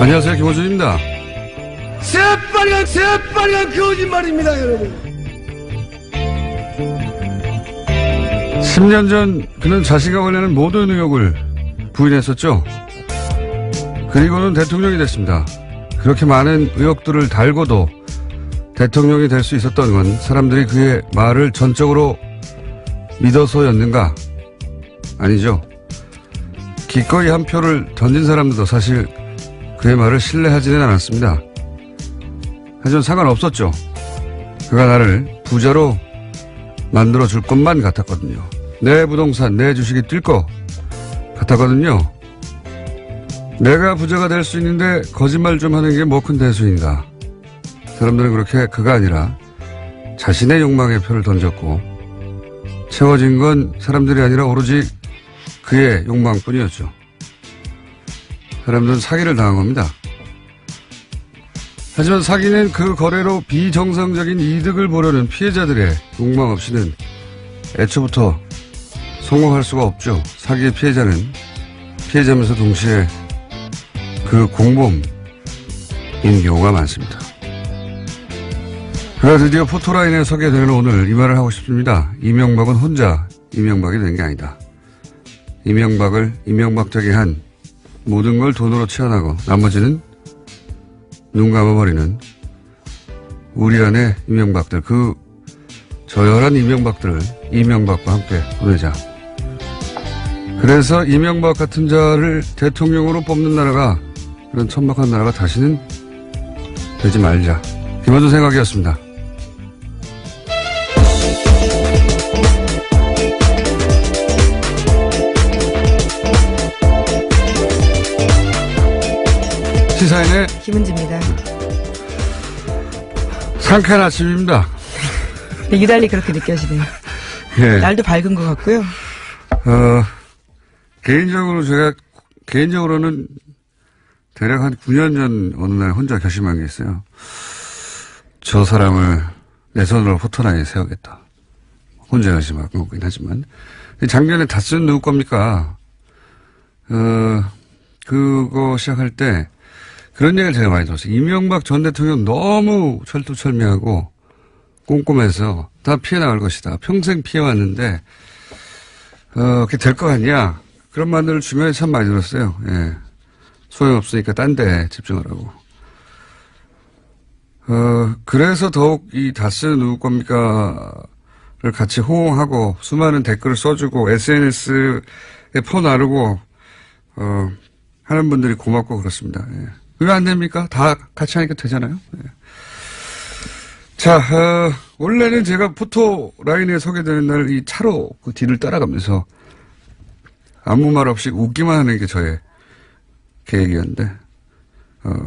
안녕하세요, 김호준입니다. 새빨간 거짓말입니다, 여러분. 10년 전 그는 자신과 관련한 모든 의혹을 부인했었죠. 그리고는 대통령이 됐습니다. 그렇게 많은 의혹들을 달고도 대통령이 될 수 있었던 건 사람들이 그의 말을 전적으로 믿어서였는가? 아니죠. 기꺼이 한 표를 던진 사람들도 사실 그의 말을 신뢰하지는 않았습니다. 하지만 상관없었죠. 그가 나를 부자로 만들어줄 것만 같았거든요. 내 부동산, 내 주식이 뛸 것 같았거든요. 내가 부자가 될 수 있는데 거짓말 좀 하는 게 뭐 큰 대수인가. 사람들은 그렇게 그가 아니라 자신의 욕망에 표를 던졌고 채워진 건 사람들이 아니라 오로지 그의 욕망뿐이었죠. 사람들은 사기를 당한 겁니다. 하지만 사기는 그 거래로 비정상적인 이득을 보려는 피해자들의 욕망 없이는 애초부터 성공할 수가 없죠. 사기의 피해자는 피해자면서 동시에 그 공범인 경우가 많습니다. 그가 드디어 포토라인에 서게 되는 오늘 이 말을 하고 싶습니다. 이명박은 혼자 이명박이 된 게 아니다. 이명박을 이명박 되게 한 모든 걸 돈으로 채워나고 나머지는 눈 감아버리는 우리 안의 이명박들, 그 저열한 이명박들을 이명박과 함께 보내자. 그래서 이명박 같은 자를 대통령으로 뽑는 나라가, 그런 천박한 나라가 다시는 되지 말자. 김어준 생각이었습니다. 시사인의 김은지입니다. 상쾌한 아침입니다. 네, 유달리 그렇게 느껴지네요. 예. 날도 밝은 것 같고요. 개인적으로는 대략 한 9년 전 어느 날 혼자 결심한 게 있어요. 저 사람을 내 손으로 포토라인에 세우겠다. 혼자 결심한 거긴 하지만. 작년에 다스는 누구 겁니까? 그거 시작할 때 그런 얘기를 제가 많이 들었어요. 이명박 전 대통령 너무 철두철미하고 꼼꼼해서 다 피해 나갈 것이다. 평생 피해왔는데, 그게 될 거 같냐. 그런 말들을 주변에 참 많이 들었어요. 예. 소용없으니까 딴 데 집중하라고. 그래서 더욱 이 다스는 누구 겁니까를 같이 호응하고 수많은 댓글을 써주고 SNS에 퍼나르고, 하는 분들이 고맙고 그렇습니다. 예. 왜 안 됩니까? 다 같이 하니까 되잖아요. 예. 자, 원래는 제가 포토 라인에 서게 되는 날 이 차로 그 뒤를 따라가면서 아무 말 없이 웃기만 하는 게 저의 계획이었는데,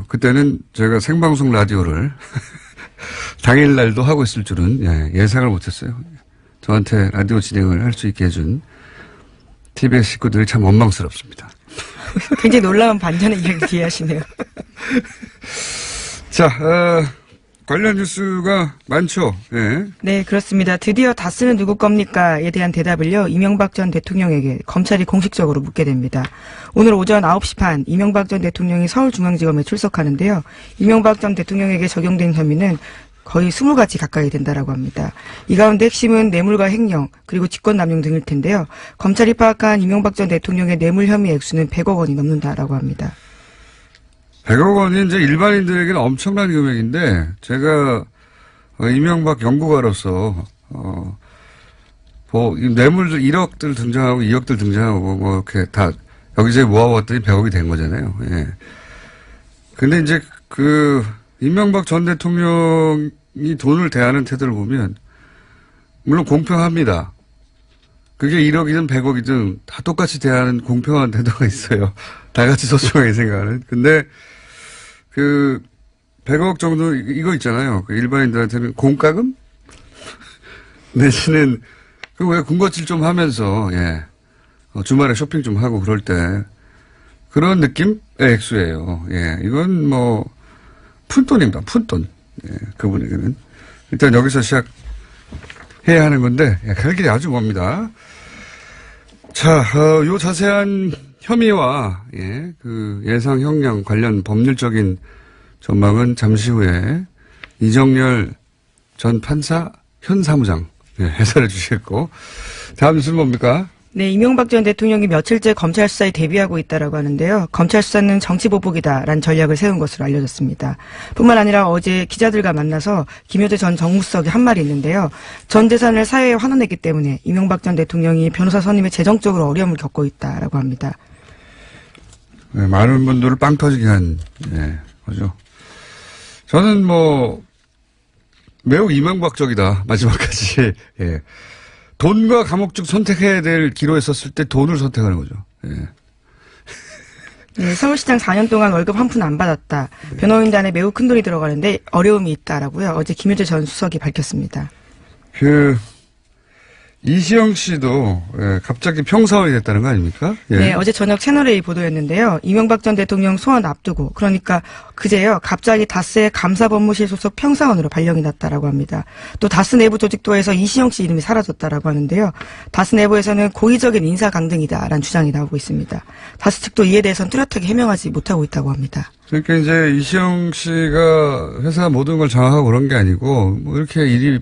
그때는 제가 생방송 라디오를 당일날도 하고 있을 줄은 예상을 못했어요. 저한테 라디오 진행을 할 수 있게 해준 TBS 식구들이 참 원망스럽습니다. 굉장히 놀라운 반전의 이야기 뒤에 하시네요. 자, 관련 뉴스가 많죠. 예. 네, 그렇습니다. 드디어 다스는 누구 겁니까에 대한 대답을요, 이명박 전 대통령에게 검찰이 공식적으로 묻게 됩니다. 오늘 오전 9시 반 이명박 전 대통령이 서울중앙지검에 출석하는데요. 이명박 전 대통령에게 적용된 혐의는 거의 20가지 가까이 된다라고 합니다. 이 가운데 핵심은 뇌물과 횡령, 그리고 직권남용 등일 텐데요. 검찰이 파악한 이명박 전 대통령의 뇌물 혐의 액수는 100억 원이 넘는다라고 합니다. 100억 원이 이제 일반인들에게는 엄청난 금액인데, 제가 이명박 연구가로서, 뇌물들 1억들 등장하고 2억들 등장하고 뭐 이렇게 다 여기저기 모아봤더니 100억이 된 거잖아요. 예. 근데 이제 이명박 전 대통령이 돈을 대하는 태도를 보면, 물론 공평합니다. 그게 1억이든 100억이든 다 똑같이 대하는 공평한 태도가 있어요. 다 같이 소중하게 생각하는. 근데 100억 정도 이거 있잖아요. 일반인들한테는 공과금? 내지는 왜 군것질 좀 하면서, 주말에 쇼핑 좀 하고 그럴 때 그런 느낌의 액수예요. 예. 이건 뭐 푼돈입니다. 푼돈. 예. 그분에게는. 일단 여기서 시작해야 하는 건데, 갈 길이 아주 멉니다. 자, 요 자세한 혐의와 예, 그 예상 형량 관련 법률적인 전망은 잠시 후에 이정열 전 판사 현 사무장 예, 해설해 주시겠고 다음 뉴스는 뭡니까? 네, 이명박 전 대통령이 며칠째 검찰 수사에 대비하고 있다라고 하는데요. 검찰 수사는 정치 보복이다라는 전략을 세운 것으로 알려졌습니다. 뿐만 아니라 어제 기자들과 만나서 김효재 전 정무수석이 한 말이 있는데요. 전 재산을 사회에 환원했기 때문에 이명박 전 대통령이 변호사 선임에 재정적으로 어려움을 겪고 있다라고 합니다. 네, 많은 분들을 빵 터지게 한 예, 거죠. 저는 뭐 매우 이명박적이다 마지막까지. 예. 돈과 감옥 중 선택해야 될 기로에 섰을 때 돈을 선택하는 거죠. 예. 네, 서울시장 4년 동안 월급 한 푼 안 받았다. 변호인단에 매우 큰 돈이 들어가는데 어려움이 있다라고요. 어제 김효재 전 수석이 밝혔습니다. 이시영 씨도 예, 갑자기 평사원이 됐다는 거 아닙니까? 예. 네, 어제 저녁 채널A 보도였는데요. 이명박 전 대통령 소환 앞두고 그러니까 그제요. 갑자기 다스의 감사법무실 소속 평사원으로 발령이 났다라고 합니다. 또 다스 내부 조직도에서 이시영 씨 이름이 사라졌다라고 하는데요. 다스 내부에서는 고의적인 인사 강등이다라는 주장이 나오고 있습니다. 다스 측도 이에 대해서는 뚜렷하게 해명하지 못하고 있다고 합니다. 그러니까 이제 이시영 씨가 회사 모든 걸 장악하고 그런 게 아니고 뭐 이렇게 일이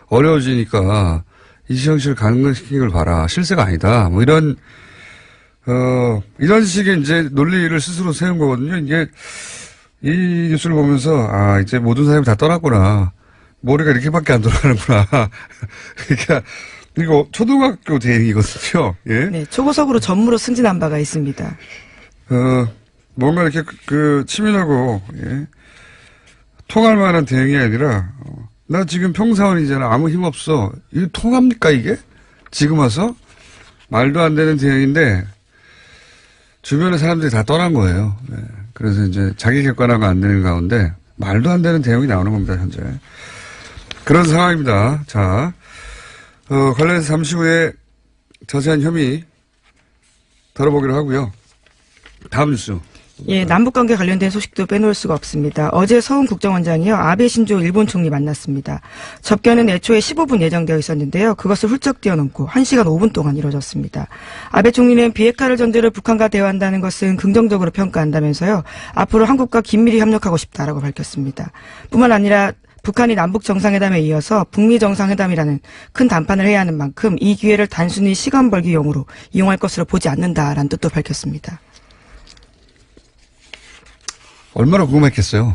어려워지니까 이시영 씨를 가능시킨 걸 봐라. 실세가 아니다. 뭐 이런 식의 이제 논리를 스스로 세운 거거든요. 이게 이 뉴스를 보면서 아 이제 모든 사람이 다 떠났구나. 머리가 이렇게밖에 안 돌아가는구나. 그러니까 이거 초등학교 대행이거든요. 예. 네, 초고속으로 전무로 승진한 바가 있습니다. 뭔가 이렇게 치밀하고 예. 통할 만한 대행이 아니라 나 지금 평사원이잖아. 아무 힘 없어. 이거 통합니까 이게? 지금 와서? 말도 안 되는 대응인데 주변의 사람들이 다 떠난 거예요. 네. 그래서 이제 자기 객관화가 안 되는 가운데 말도 안 되는 대응이 나오는 겁니다. 현재. 그런 상황입니다. 자, 관련해서 잠시 후에 자세한 혐의 다뤄보기로 하고요. 다음 뉴스. 예, 남북관계 관련된 소식도 빼놓을 수가 없습니다. 어제 서훈 국정원장이요, 아베 신조 일본 총리 만났습니다. 접견은 애초에 15분 예정되어 있었는데요. 그것을 훌쩍 뛰어넘고 1시간 5분 동안 이뤄졌습니다. 아베 총리는 비핵화를 전제로 북한과 대화한다는 것은 긍정적으로 평가한다면서요. 앞으로 한국과 긴밀히 협력하고 싶다라고 밝혔습니다. 뿐만 아니라 북한이 남북 정상회담에 이어서 북미 정상회담이라는 큰 담판을 해야 하는 만큼 이 기회를 단순히 시간 벌기용으로 이용할 것으로 보지 않는다라는 뜻도 밝혔습니다. 얼마나 궁금했겠어요.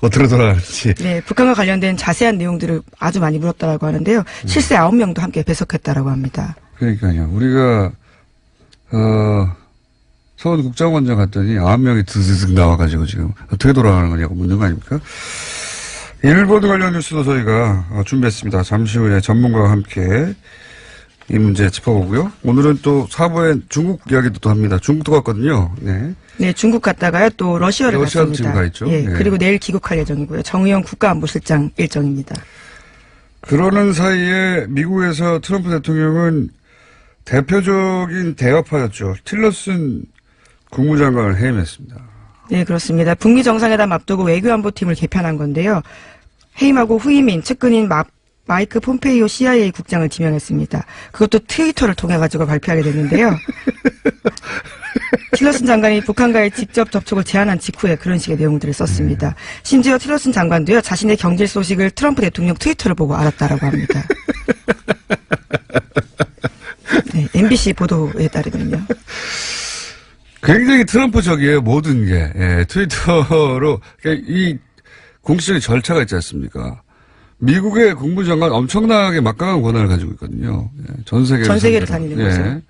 어떻게 돌아가는지. 네, 북한과 관련된 자세한 내용들을 아주 많이 물었다라고 하는데요. 실세 9명도 함께 배석했다라고 합니다. 그러니까요. 우리가 서울 국정원장 갔더니 9명이 드드득 나와가지고 지금 어떻게 돌아가는 거냐고 묻는 거 아닙니까? 일본 관련 뉴스도 저희가 준비했습니다. 잠시 후에 전문가와 함께 이 문제 짚어보고요. 오늘은 또 4부에 중국 이야기도 또 합니다. 중국도 갔거든요. 네. 네, 중국 갔다가요 또 러시아도 갔습니다. 지금 가 있죠. 예, 네. 그리고 내일 귀국할 예정이고요. 정의용 국가안보실장 일정입니다. 그러는 사이에 미국에서 트럼프 대통령은 대표적인 대화파였죠. 틸러슨 국무장관을 해임했습니다. 네, 그렇습니다. 북미 정상회담 앞두고 외교안보팀을 개편한 건데요. 해임하고 후임인 측근인 마이크 폼페이오 CIA 국장을 지명했습니다. 그것도 트위터를 통해 가지고 발표하게 됐는데요. 틸러슨 장관이 북한과의 직접 접촉을 제안한 직후에 그런 식의 내용들을 썼습니다. 심지어 틸러슨 장관도요, 자신의 경질 소식을 트럼프 대통령 트위터를 보고 알았다라고 합니다. 네, MBC 보도에 따르면요. 굉장히 트럼프적이에요, 모든 게. 예, 트위터로. 이 공식적인 절차가 있지 않습니까? 미국의 국무장관 엄청나게 막강한 권한을 가지고 있거든요. 예, 전 세계를 다니는 예. 거죠.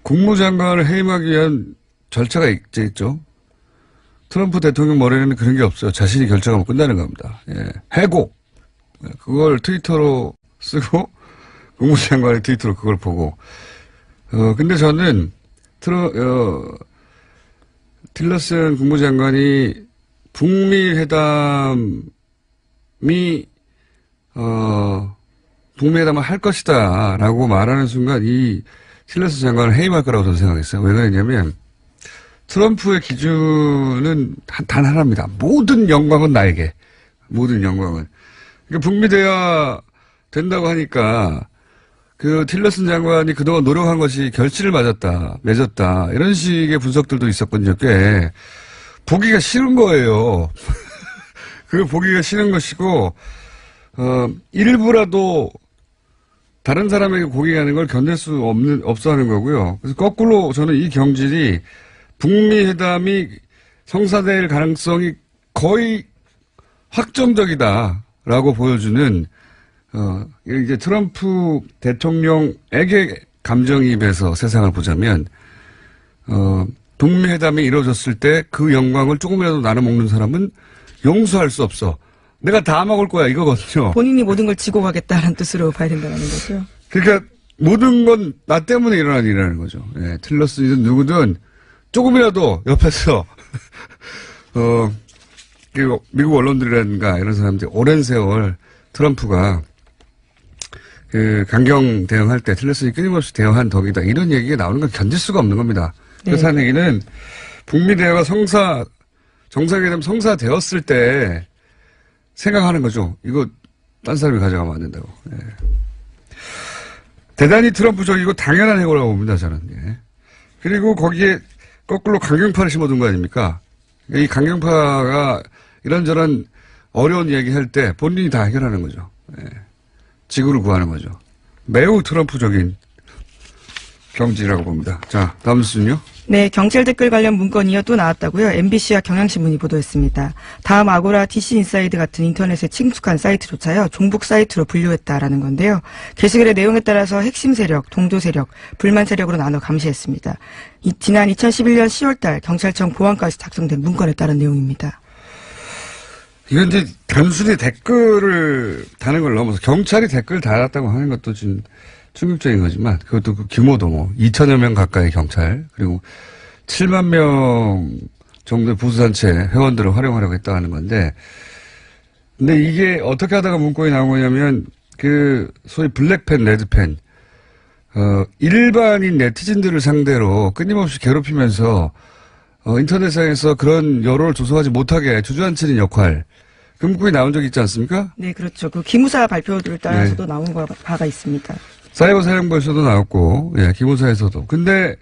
국무장관을 해임하기 위한 절차가 있죠. 트럼프 대통령 머리에는 그런 게 없어요. 자신이 결정하면 끝나는 겁니다. 예. 해고. 그걸 트위터로 쓰고 국무장관이 트위터로 그걸 보고. 근데 저는 틸러슨 국무장관이 북미 회담이 북미 회담을 할 것이다 라고 말하는 순간 이 틸러슨 장관을 해임할 거라고 저는 생각했어요. 왜 그러냐면 트럼프의 기준은 단 하나입니다. 모든 영광은 나에게. 모든 영광은. 그러니까 북미 대화 된다고 하니까 그 틸러슨 장관이 그동안 노력한 것이 결실을 맺었다. 이런 식의 분석들도 있었거든요. 꽤. 보기가 싫은 거예요. 그 보기가 싫은 것이고, 일부라도 다른 사람에게 고기 가는 걸 견딜 수 없어 하는 거고요. 그래서 거꾸로 저는 이 경질이 북미 회담이 성사될 가능성이 거의 확정적이다라고 보여주는, 이제 트럼프 대통령에게 감정이입해서 세상을 보자면, 북미 회담이 이루어졌을 때 그 영광을 조금이라도 나눠 먹는 사람은 용서할 수 없어. 내가 다 먹을 거야 이거거든요. 본인이 모든 걸 지고 가겠다는 뜻으로 봐야 된다는 거죠. 그러니까 모든 건 나 때문에 일어난 일이라는 거죠. 예, 틸러슨이든 누구든 조금이라도 옆에서 그리고 미국 언론들이라든가 이런 사람들이 오랜 세월 트럼프가 그 강경 대응할 때 틸러슨이 끊임없이 대응한 덕이다. 이런 얘기가 나오는 건 견딜 수가 없는 겁니다. 네. 그래서 하는 얘기는 북미 대화가 정상회담 성사되었을 때 생각하는 거죠. 이거 딴 사람이 가져가면 안 된다고. 예. 대단히 트럼프적이고 당연한 해고라고 봅니다. 저는. 예. 그리고 거기에 거꾸로 강경파를 심어둔 거 아닙니까? 이 강경파가 이런저런 어려운 이야기 할 때 본인이 다 해결하는 거죠. 예. 지구를 구하는 거죠. 매우 트럼프적인 경질이라고 봅니다. 자, 다음 뉴스는요. 네, 경찰 댓글 관련 문건이요 또 나왔다고요. MBC와 경향신문이 보도했습니다. 다음 아고라, DC인사이드 같은 인터넷에 친숙한 사이트조차요 종북 사이트로 분류했다라는 건데요. 게시글의 내용에 따라서 핵심 세력, 동조 세력, 불만 세력으로 나눠 감시했습니다. 지난 2011년 10월달 경찰청 보안과에서 작성된 문건에 따른 내용입니다. 이건 이제 단순히 댓글을 다는 걸 넘어서 경찰이 댓글을 달았다고 하는 것도 좀 충격적인 거지만 그것도 그 규모도 뭐 2천여 명 가까이 경찰 그리고 7만 명 정도의 보수단체 회원들을 활용하려고 했다는 건데 근데 이게 어떻게 하다가 문건이 나온 거냐면 그 소위 블랙팬, 레드팬 일반인 네티즌들을 상대로 끊임없이 괴롭히면서 인터넷상에서 그런 여론을 조성하지 못하게 주저앉히는 역할 그 문건이 나온 적이 있지 않습니까? 네, 그렇죠. 그 기무사 발표를 따라서도 네. 나온 바가 있습니다. 사이버 사령부에서도 나왔고, 예, 기무사에서도. 근데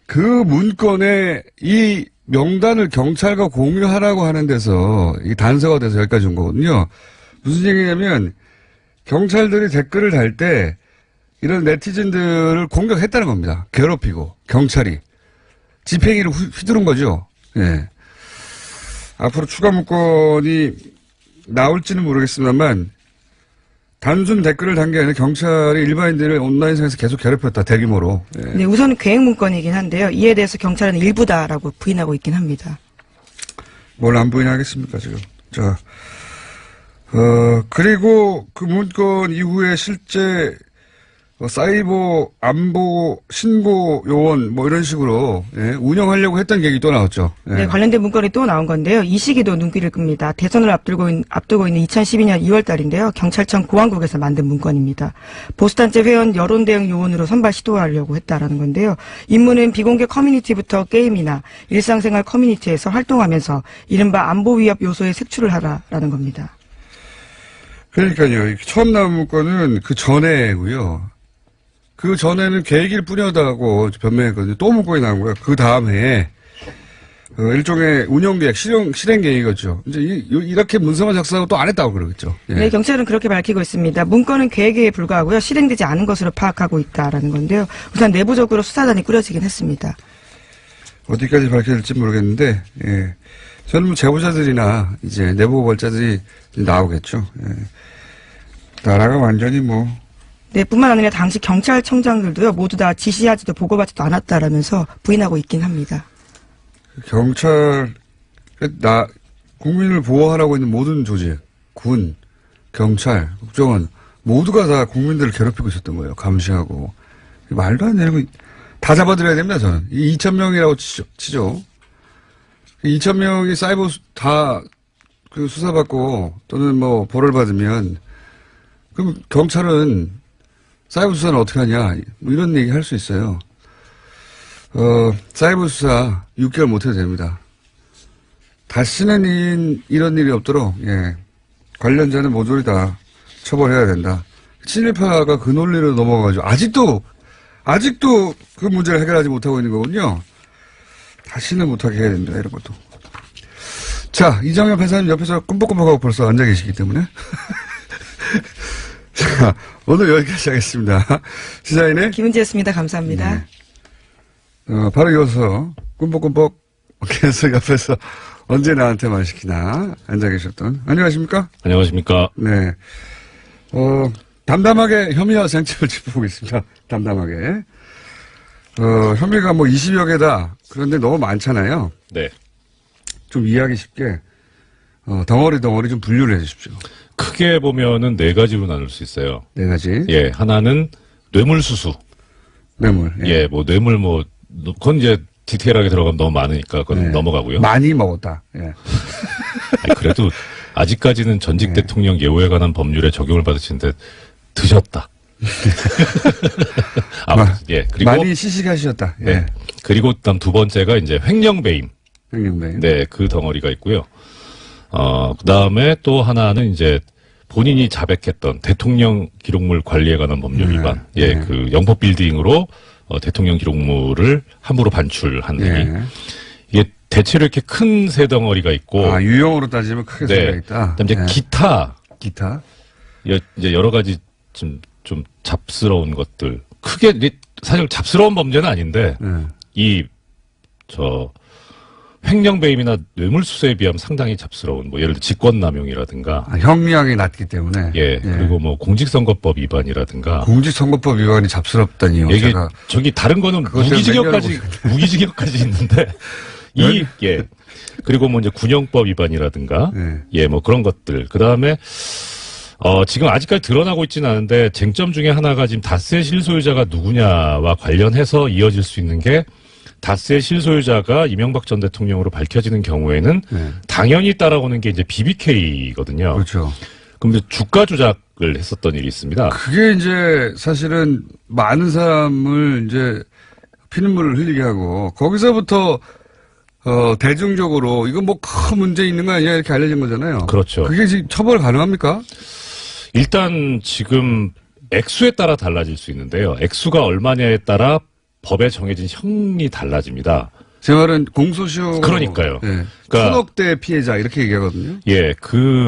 그 문건에 이 명단을 경찰과 공유하라고 하는 데서 이 단서가 돼서 여기까지 온 거거든요. 무슨 얘기냐면 경찰들이 댓글을 달 때 이런 네티즌들을 공격했다는 겁니다. 괴롭히고 경찰이 집행위를 휘두른 거죠. 예. 앞으로 추가 문건이 나올지는 모르겠습니다만 단순 댓글을 단 게 아니라 경찰이 일반인들을 온라인상에서 계속 괴롭혔다. 대규모로. 예. 네, 우선 계획 문건이긴 한데요. 이에 대해서 경찰은 일부다라고 부인하고 있긴 합니다. 뭘 안 부인하겠습니까 지금. 자, 그리고 그 문건 이후에 실제 사이버 안보 신고 요원 뭐 이런 식으로 예, 운영하려고 했던 얘기 또 나왔죠. 예. 네, 관련된 문건이 또 나온 건데요. 이 시기도 눈길을 끕니다. 대선을 앞두고 있는 2012년 2월 달인데요. 경찰청 보안국에서 만든 문건입니다. 보수단체 회원 여론 대응 요원으로 선발 시도하려고 했다라는 건데요. 임무는 비공개 커뮤니티부터 게임이나 일상생활 커뮤니티에서 활동하면서 이른바 안보 위협 요소에 색출을 하라라는 겁니다. 그러니까요. 처음 나온 문건은 그 전에고요. 그 전에는 계획일 뿐이었다고 변명했거든요. 또 문건이 나온 거예요. 그 다음 해에 일종의 운영계획, 실행계획이었죠. 이제 이렇게 문서만 작성하고 또 안 했다고 그러겠죠. 예. 네, 경찰은 그렇게 밝히고 있습니다. 문건은 계획에 불과하고요. 실행되지 않은 것으로 파악하고 있다라는 건데요. 우선 내부적으로 수사단이 꾸려지긴 했습니다. 어디까지 밝혀질지 모르겠는데, 예. 저는 뭐 제보자들이나 이제 내부 고발자들이 나오겠죠. 예. 나라가 완전히 뭐. 네, 뿐만 아니라 당시 경찰청장들도요, 모두 다 지시하지도 보고받지도 않았다라면서 부인하고 있긴 합니다. 경찰, 국민을 보호하라고 있는 모든 조직, 군, 경찰, 국정원, 모두가 다 국민들을 괴롭히고 있었던 거예요. 감시하고. 말도 안 되는 거, 다 잡아드려야 됩니다, 저는. 이 2,000명이라고 치죠. 2,000명이 사이버 다 그 수사받고 또는 뭐 벌을 받으면, 그럼 경찰은 사이버 수사는 어떻게 하냐, 뭐 이런 얘기 할 수 있어요. 사이버 수사 6개월 못 해도 됩니다. 다시는 이런 일이 없도록, 예. 관련자는 모조리 다 처벌해야 된다. 친일파가 그 논리로 넘어가가지고 아직도 그 문제를 해결하지 못하고 있는 거군요. 다시는 못하게 해야 된다, 이런 것도. 자, 이정현 판사님 옆에서 꿈뻑꿈뻑하고 벌써 앉아 계시기 때문에. 자, 오늘 여기까지 하겠습니다. 시사인의 김은지였습니다. 감사합니다. 네. 바로 이어서 꿈뻑꿈뻑 계속 옆에서 언제 나한테 말 시키나 앉아 계셨던. 안녕하십니까? 안녕하십니까? 네. 담담하게 혐의와 쟁점을 짚어보겠습니다. 담담하게. 혐의가 뭐 20여 개다. 그런데 너무 많잖아요. 네. 좀 이해하기 쉽게, 덩어리 좀 분류를 해 주십시오. 크게 보면은 네 가지로 나눌 수 있어요. 네 가지. 예, 하나는 뇌물수수. 뇌물. 예, 뭐 뇌물 그건 이제 디테일하게 들어가면 너무 많으니까 그건 네. 넘어가고요. 많이 먹었다. 예. 아니, 그래도 아직까지는 전직 네. 대통령 예우에 관한 법률에 적용을 받으시는데 드셨다. 예, 그리고 많이 시식하셨다. 예. 네. 그리고 다음 두 번째가 이제 횡령배임. 횡령배. 네, 그 덩어리가 있고요. 그 다음에 또 하나는 이제 본인이 자백했던 대통령 기록물 관리에 관한 법률 네. 위반. 예, 네. 그 영법 빌딩으로 대통령 기록물을 함부로 반출한 행위. 예. 이게 대체로 이렇게 큰 세 덩어리가 있고. 유형으로 따지면 크게 네. 소리가 있다. 그다음 이제 예. 기타. 이제 여러 가지 좀 잡스러운 것들. 크게 사실 잡스러운 범죄는 아닌데 예. 횡령배임이나 뇌물수수에 비하면 상당히 잡스러운, 예를 들어 직권남용이라든가. 형량이 낮기 때문에. 예, 그리고 공직선거법 위반이라든가. 공직선거법 위반이 잡스럽다니요. 이게, 제가 다른 거는 무기징역까지 있는데, 예. 그리고 이제 군형법 위반이라든가. 예. 그런 것들. 그 다음에, 지금 아직까지 드러나고 있지는 않은데, 쟁점 중에 하나가 지금 다스의 실소유자가 누구냐와 관련해서 이어질 수 있는 게, 다스의 실소유자가 이명박 전 대통령으로 밝혀지는 경우에는 당연히 따라오는 게 이제 BBK거든요. 그렇죠. 그럼 이제 주가 조작을 했었던 일이 있습니다. 그게 이제 사실은 많은 사람을 이제 피눈물을 흘리게 하고 거기서부터 대중적으로 이거 뭐 큰 문제 있는 거 아니야 이렇게 알려진 거잖아요. 그렇죠. 그게 지금 처벌 가능합니까? 일단 지금 액수에 따라 달라질 수 있는데요. 액수가 얼마냐에 따라 법에 정해진 형이 달라집니다. 제 말은 공소시효. 그러니까요. 예. 그러니까 1000억대 피해자 이렇게 얘기하거든요. 예,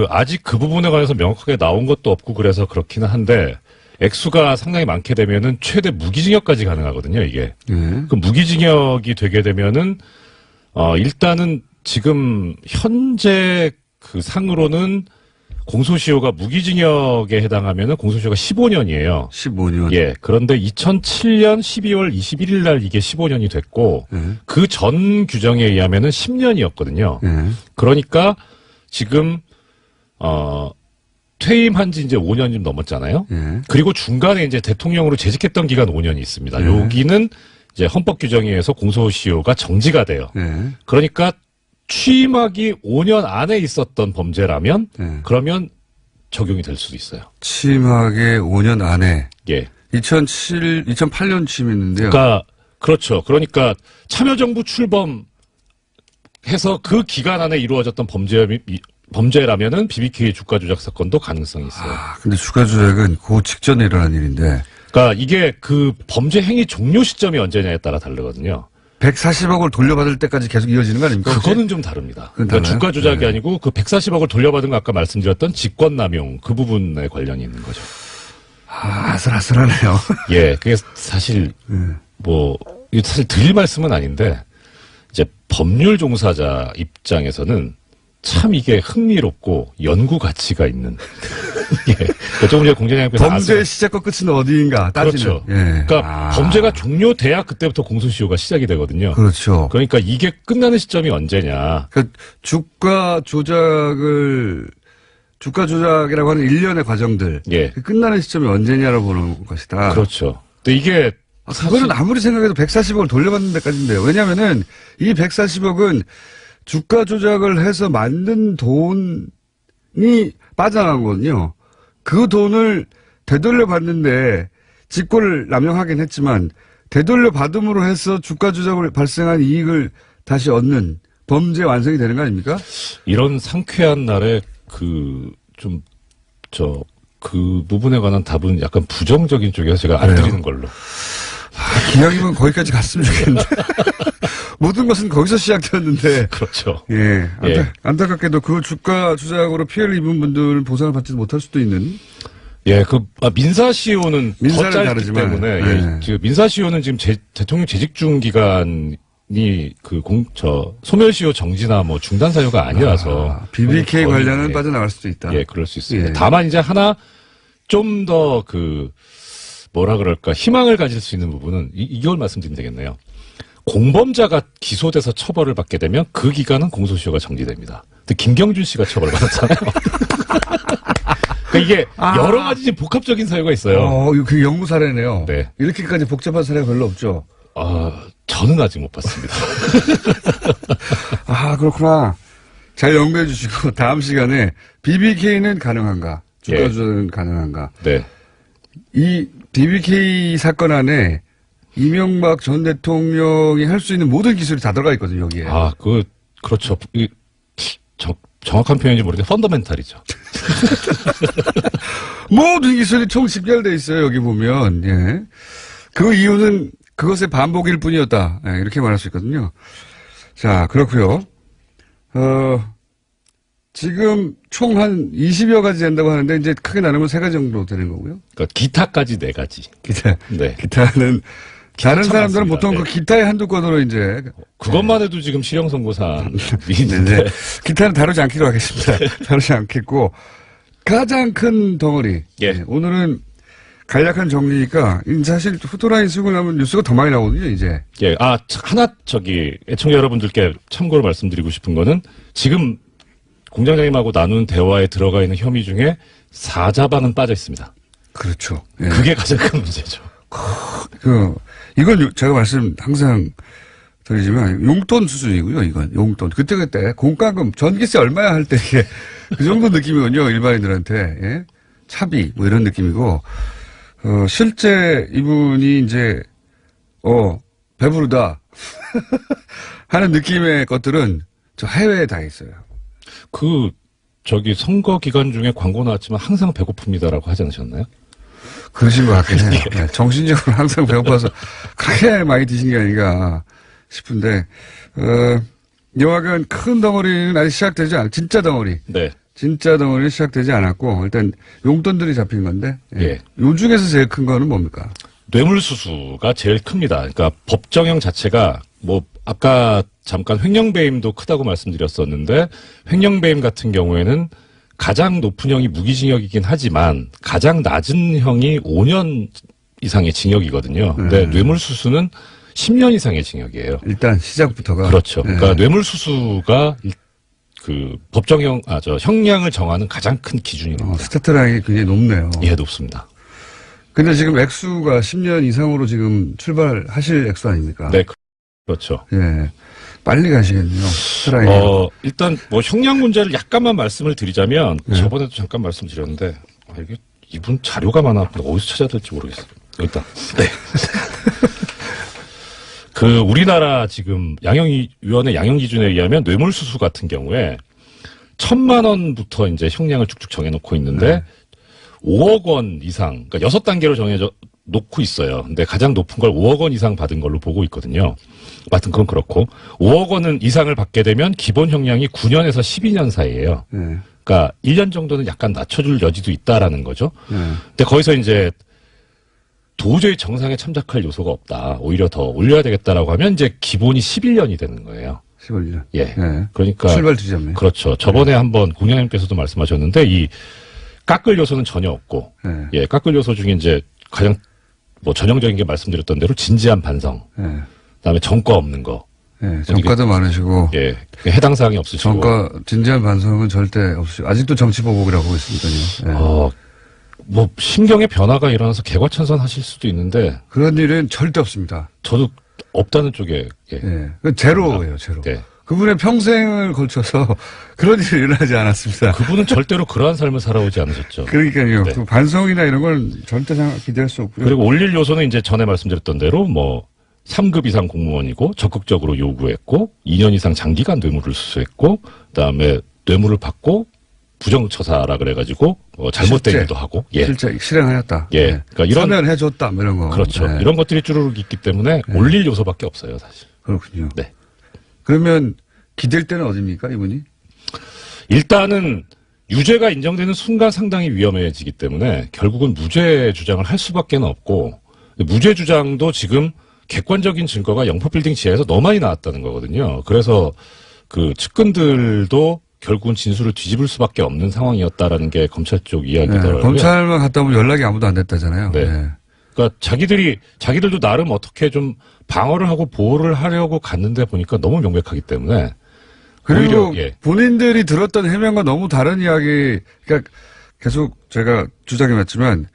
아직 그 부분에 관해서 명확하게 나온 것도 없고 그래서 그렇기는 한데 액수가 상당히 많게 되면은 최대 무기징역까지 가능하거든요, 이게. 예. 그 무기징역이 되게 되면은 일단은 지금 현재 그 상으로는 공소시효가 무기징역에 해당하면은 공소시효가 15년이에요. 15년. 예. 그런데 2007년 12월 21일 날 이게 15년이 됐고 그 전 규정에 의하면은 10년이었거든요. 그러니까 지금 퇴임한 지 이제 5년 좀 넘었잖아요. 그리고 중간에 이제 대통령으로 재직했던 기간 5년이 있습니다. 여기는 이제 헌법 규정에 의해서 공소시효가 정지가 돼요. 그러니까 취임하기 5년 안에 있었던 범죄라면 그러면 적용이 될 수도 있어요. 취임하기 5년 안에. 예. 2008년 취임했는데요. 그렇죠. 그러니까 참여정부 출범해서 그 기간 안에 이루어졌던 범죄라면은 BBK 주가 조작 사건도 가능성이 있어요. 근데 주가 조작은 그 직전에 일어난 일인데. 그러니까 이게 그 범죄 행위 종료 시점이 언제냐에 따라 다르거든요. 140억을 돌려받을 때까지 계속 이어지는 거 아닙니까? 그거는 좀 다릅니다. 그러니까 달라요? 주가 조작이 아니고 그 140억을 돌려받은 거 아까 말씀드렸던 직권남용 그 부분에 관련이 있는 거죠. 아슬아슬하네요. 예, 그게 사실 사실 드릴 말씀은 아닌데 이제 법률 종사자 입장에서는 참 이게 흥미롭고 연구 가치가 있는. 예. 조금 전에 공장장님께서 범죄의 시작과 끝은 어디인가 따지는. 그렇죠. 그러니까 범죄가 종료돼야 그때부터 공소시효가 시작이 되거든요. 그렇죠. 그러니까 이게 끝나는 시점이 언제냐. 그러니까 주가 조작이라고 하는 일련의 과정들. 예. 끝나는 시점이 언제냐로 보는 것이다. 그렇죠. 근데 이게 그거는 아무리 생각해도 140억을 돌려받는 데까지인데요. 왜냐면은 이 140억은 주가 조작을 해서 만든 돈이 빠져나간 거거든요. 그 돈을 되돌려 받는데 직권을 남용하긴 했지만 되돌려 받음으로 해서 주가 조작을 발생한 이익을 다시 얻는 범죄 완성이 되는 거 아닙니까? 이런 상쾌한 날에 그 부분에 관한 답은 약간 부정적인 쪽이어서 제가 안 그래요? 드리는 걸로. 기왕이면 거기까지 갔으면 좋겠는데. 모든 것은 거기서 시작되었는데. 그렇죠. 예. 예. 안타깝게도 그 주가 조작으로 피해를 입은 분들 보상을 받지 못할 수도 있는. 예, 민사시효는 더 민사는 짧기 다르지만, 때문에, 예. 예, 지금 민사시효는 지금 대통령 재직 중 기간이 소멸시효 정지나 뭐 중단 사유가 아니라서. BBK 거의, 관련은 예, 빠져나갈 수도 있다. 예, 그럴 수 있습니다. 예. 다만 이제 하나 좀 더 뭐라 그럴까, 희망을 가질 수 있는 부분은 이걸 말씀드리면 되겠네요. 공범자가 기소돼서 처벌을 받게 되면 그 기간은 공소시효가 정지됩니다. 근데 김경준 씨가 처벌을 받았잖아요. 그러니까 이게 여러 가지 지금 복합적인 사유가 있어요. 이거 그 연구 사례네요. 네. 이렇게까지 복잡한 사례가 별로 없죠. 저는 아직 못 봤습니다. 그렇구나. 잘 연구해 주시고, 다음 시간에 BBK는 가능한가? 주가 예. 조작은 가능한가? 네. 이 BBK 사건 안에 이명박 전 대통령이 할 수 있는 모든 기술이 다 들어가 있거든요, 여기에. 그렇죠. 정확한 표현인지 모르겠는데 펀더멘탈이죠. 모든 기술이 총 집결돼 있어요, 여기 보면. 예. 그 이유는 그것의 반복일 뿐이었다. 예, 이렇게 말할 수 있거든요. 자, 그렇고요. 지금 총 한 20여 가지 된다고 하는데 이제 크게 나누면 3가지 정도 되는 거고요. 그러니까 기타까지 4가지. 기타. 네. 기타는 다른 참 사람들은 많습니다. 보통 네. 그 기타의 한두 건으로 이제 그것만 해도 지금 실형 선고사안이 네, 있는데. 기타는 다루지 않기로 하겠습니다. 다루지 않겠고 가장 큰 덩어리. 예. 네, 오늘은 간략한 정리니까 사실 후토라인 쓰고 나면 뉴스가 더 많이 나오거든요, 이제. 예, 하나 애청자 여러분들께 참고로 말씀드리고 싶은 거는 지금 공장장님하고 나눈 대화에 들어가 있는 혐의 중에 사자방은 빠져 있습니다. 그렇죠. 예. 그게 가장 큰 문제죠. 이건 제가 항상 드리지만 용돈 수준이고요, 이건. 용돈. 그때 공과금, 전기세 얼마야 할 때 이게 그 정도 느낌이군요, 일반인들한테. 예? 차비, 뭐 이런 느낌이고, 실제 이분이 이제, 배부르다. 하는 느낌의 것들은 저 해외에 다 있어요. 선거 기간 중에 광고 나왔지만 항상 배고픕니다라고 하지 않으셨나요? 그러신 것 같긴 해요. 네, 정신적으로 항상 배고파서 그렇게 많이 드신 게 아닌가 싶은데, 여하간 큰 덩어리는 아직 시작되지 진짜 덩어리. 네. 진짜 덩어리는 시작되지 않았고, 일단 용돈들이 잡힌 건데, 예. 요 중에서 제일 큰 거는 뭡니까? 뇌물수수가 제일 큽니다. 그러니까 법정형 자체가 아까 잠깐 횡령배임도 크다고 말씀드렸었는데 횡령배임 같은 경우에는 가장 높은 형이 무기징역이긴 하지만 가장 낮은 형이 5년 이상의 징역이거든요. 근데 뇌물수수는 10년 이상의 징역이에요. 일단 시작부터가. 그렇죠. 네. 그러니까 뇌물수수가 형량을 정하는 가장 큰 기준이 됩니다. 스타트라인이 굉장히 높네요. 예, 높습니다. 근데 지금 액수가 10년 이상으로 지금 출발하실 액수 아닙니까? 네, 그렇죠. 예. 빨리 가시겠네요. 스타트라인. 일단 형량 문제를 약간만 말씀을 드리자면 저번에도 잠깐 말씀드렸는데 이게 이분 자료가 많아 어디서 찾아야 될지 모르겠어요. 여기 있다. 네. 우리나라 지금 위원회 양형 기준에 의하면 뇌물수수 같은 경우에 1,000만 원부터 이제 형량을 쭉쭉 정해놓고 있는데 5억 원 이상, 그러니까 6단계로 정해져 놓고 있어요. 근데 가장 높은 걸 5억 원 이상 받은 걸로 보고 있거든요. 하여튼 그건 그렇고 5억 원 이상을 받게 되면 기본 형량이 9년에서 12년 사이예요. 네. 그러니까 1년 정도는 약간 낮춰줄 여지도 있다라는 거죠. 네. 근데 거기서 이제 도저히 정상에 참작할 요소가 없다. 오히려 더 올려야 되겠다라고 하면 이제 기본이 11년이 되는 거예요. 15년. 예. 네. 그러니까 출발 지점네. 그렇죠. 저번에 한번 공장님께서도 말씀하셨는데 이 깎을 요소는 전혀 없고, 네. 예, 깎을 요소 중에 이제 가장 전형적인 게 말씀드렸던 대로 진지한 반성, 네. 그다음에 전과 없는 거, 네. 정가도 많으시고. 예, 해당 사항이 없으시고, 정가 진지한 반성은 절대 없으시고 아직도 정치보복이라고 하고 있으니까요. 네. 심경의 변화가 일어나서 개과천선하실 수도 있는데 그런 일은 절대 없습니다. 저도 없다는 쪽에, 예, 예. 그 제로예요, 제로. 네. 그분의 평생을 걸쳐서 그런 일이 일어나지 않았습니다. 그분은 절대로 그러한 삶을 살아오지 않으셨죠. 그러니까요. 네. 그 반성이나 이런 건 절대 기대할 수 없고요. 그리고 올릴 요소는 이제 전에 말씀드렸던 대로 3급 이상 공무원이고 적극적으로 요구했고 2년 이상 장기간 뇌물을 수수했고 그다음에 뇌물을 받고 부정처사라 그래가지고 잘못된 실제, 일도 하고. 예. 실제 실행하였다. 예. 네. 그러니까 이런 서면해줬다. 뭐 이런 거. 그렇죠. 네. 이런 것들이 쭈루룩 있기 때문에 올릴 요소밖에 없어요, 사실. 그렇군요. 네. 그러면 기댈 때는 어딥니까, 이분이? 일단은 유죄가 인정되는 순간 상당히 위험해지기 때문에 결국은 무죄 주장을 할 수밖에 없고 무죄 주장도 지금 객관적인 증거가 영포빌딩 지하에서 너무 많이 나왔다는 거거든요. 그래서 그 측근들도 결국은 진술을 뒤집을 수밖에 없는 상황이었다라는 게 검찰 쪽 이야기더라고요. 검찰만 갔다 오면 연락이 아무도 안 됐다잖아요. 네. 그러니까 자기들도 나름 어떻게 좀 방어를 하고 보호를 하려고 갔는데 보니까 너무 명백하기 때문에 그리고 오히려, 예. 본인들이 들었던 해명과 너무 다른 이야기, 그러니까 계속 제가 주장해왔지만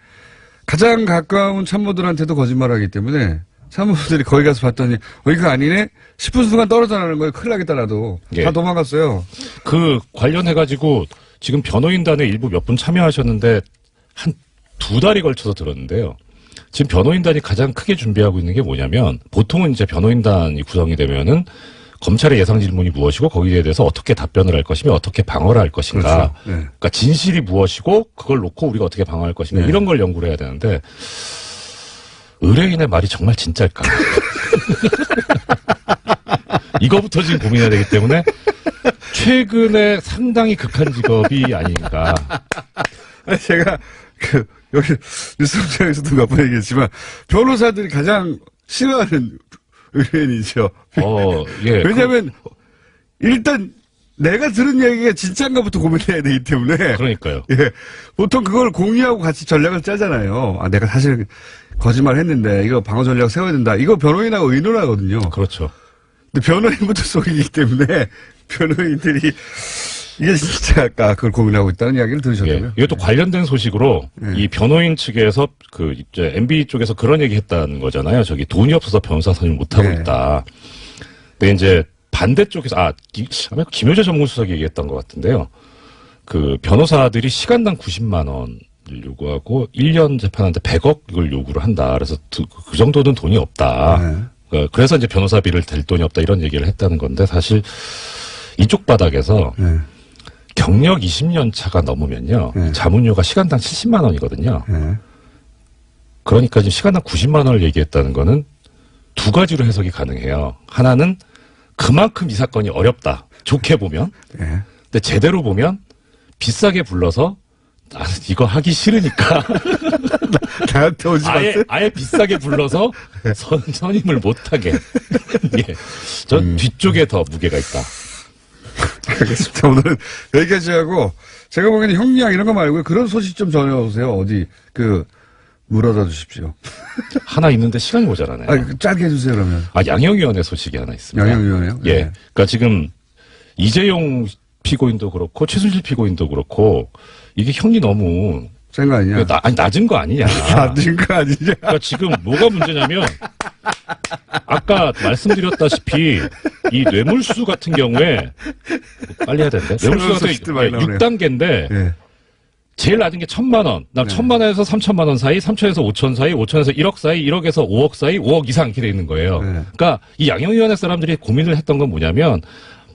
가장 가까운 참모들한테도 거짓말하기 때문에 참모들이 거기 가서 봤더니 이거 아니네 싶은 순간 떨어져 나는 거예요. 큰일 나겠다라도. 예. 다 도망갔어요. 그 관련해가지고 지금 변호인단에 일부 몇 분 참여하셨는데 한 2달이 걸쳐서 들었는데요. 지금 변호인단이 가장 크게 준비하고 있는 게 뭐냐면 보통은 이제 변호인단이 구성이 되면은 검찰의 예상 질문이 무엇이고 거기에 대해서 어떻게 답변을 할 것이며 어떻게 방어를 할 것인가. 그렇죠. 네. 그러니까 진실이 무엇이고 그걸 놓고 우리가 어떻게 방어할 것인가. 네. 이런 걸 연구를 해야 되는데 의뢰인의 말이 정말 진짜일까. 이거부터 지금 고민해야 되기 때문에 최근에 상당히 극한 직업이 아닌가. 제가 여기 뉴스공장에서도 몇 번 얘기했지만 변호사들이 가장 싫어하는 의뢰인이죠. 예. 왜냐하면 일단 내가 들은 얘기가 진짜인가부터 고민해야 되기 때문에. 그러니까요. 예. 보통 그걸 공유하고 같이 전략을 짜잖아요. 내가 사실 거짓말 했는데 이거 방어 전략 세워야 된다. 이거 변호인하고 의논하거든요. 그렇죠. 근데 변호인부터 속이기 때문에 변호인들이 이게 진짜일까 그걸 고민하고 있다는 이야기를 들으셨다고요? 예. 이것도 관련된 소식으로 이 변호인 측에서 그 이제 MB 쪽에서 그런 얘기 했다는 거잖아요. 저기 돈이 없어서 변호사 선임 못 하고 네. 있다. 근데 이제 반대쪽에서 아마 김효재 전문수석이 얘기했던 것 같은데요. 그 변호사들이 시간당 90만 원을 요구하고 1년 재판하는데 100억 이걸 요구를 한다. 그래서 그 정도는 돈이 없다. 네. 그래서 이제 변호사비를 댈 돈이 없다 이런 얘기를 했다는 건데 사실 이쪽 바닥에서 네. 경력 20년 차가 넘으면요. 네. 자문료가 시간당 70만 원이거든요. 네. 그러니까 지금 시간당 90만 원을 얘기했다는 거는 두 가지로 해석이 가능해요. 하나는 그만큼 이 사건이 어렵다. 좋게 보면. 네. 근데 제대로 보면 비싸게 불러서 나는 이거 하기 싫으니까 나한테 오지 마세요. 아예 비싸게 불러서 선임을 못하게. 예. 전 뒤쪽에 더 무게가 있다. 알겠습니다. 오늘은 여기까지 하고 제가 보기에는 형량 이런 거 말고 그런 소식 좀 전해오세요. 어디 물어다 주십시오. 하나 있는데 시간이 모자라네요. 짧게 해주세요 그러면. 양형위원회 소식이 하나 있습니다. 양형위원회요? 예. 네. 그러니까 지금 이재용 피고인도 그렇고 최순실 피고인도 그렇고 이게 형이 너무 센 거 아니냐? 낮은 거 아니냐. 낮은 거 아니냐? 그러니까 지금 뭐가 문제냐면 아까 말씀드렸다시피 이 뇌물수 같은 경우에 빨리 해야 되는데 뇌물수 같은 경우에 6단계인데 예. 제일 낮은 게 1,000만 원. 나 1,000만 원에서 3,000만 원 사이, 3천에서 5천 사이, 5천에서 1억 사이, 1억에서 5억 사이, 5억 이상 이렇게 돼 있는 거예요. 네. 그러니까 이 양형위원회 사람들이 고민을 했던 건 뭐냐면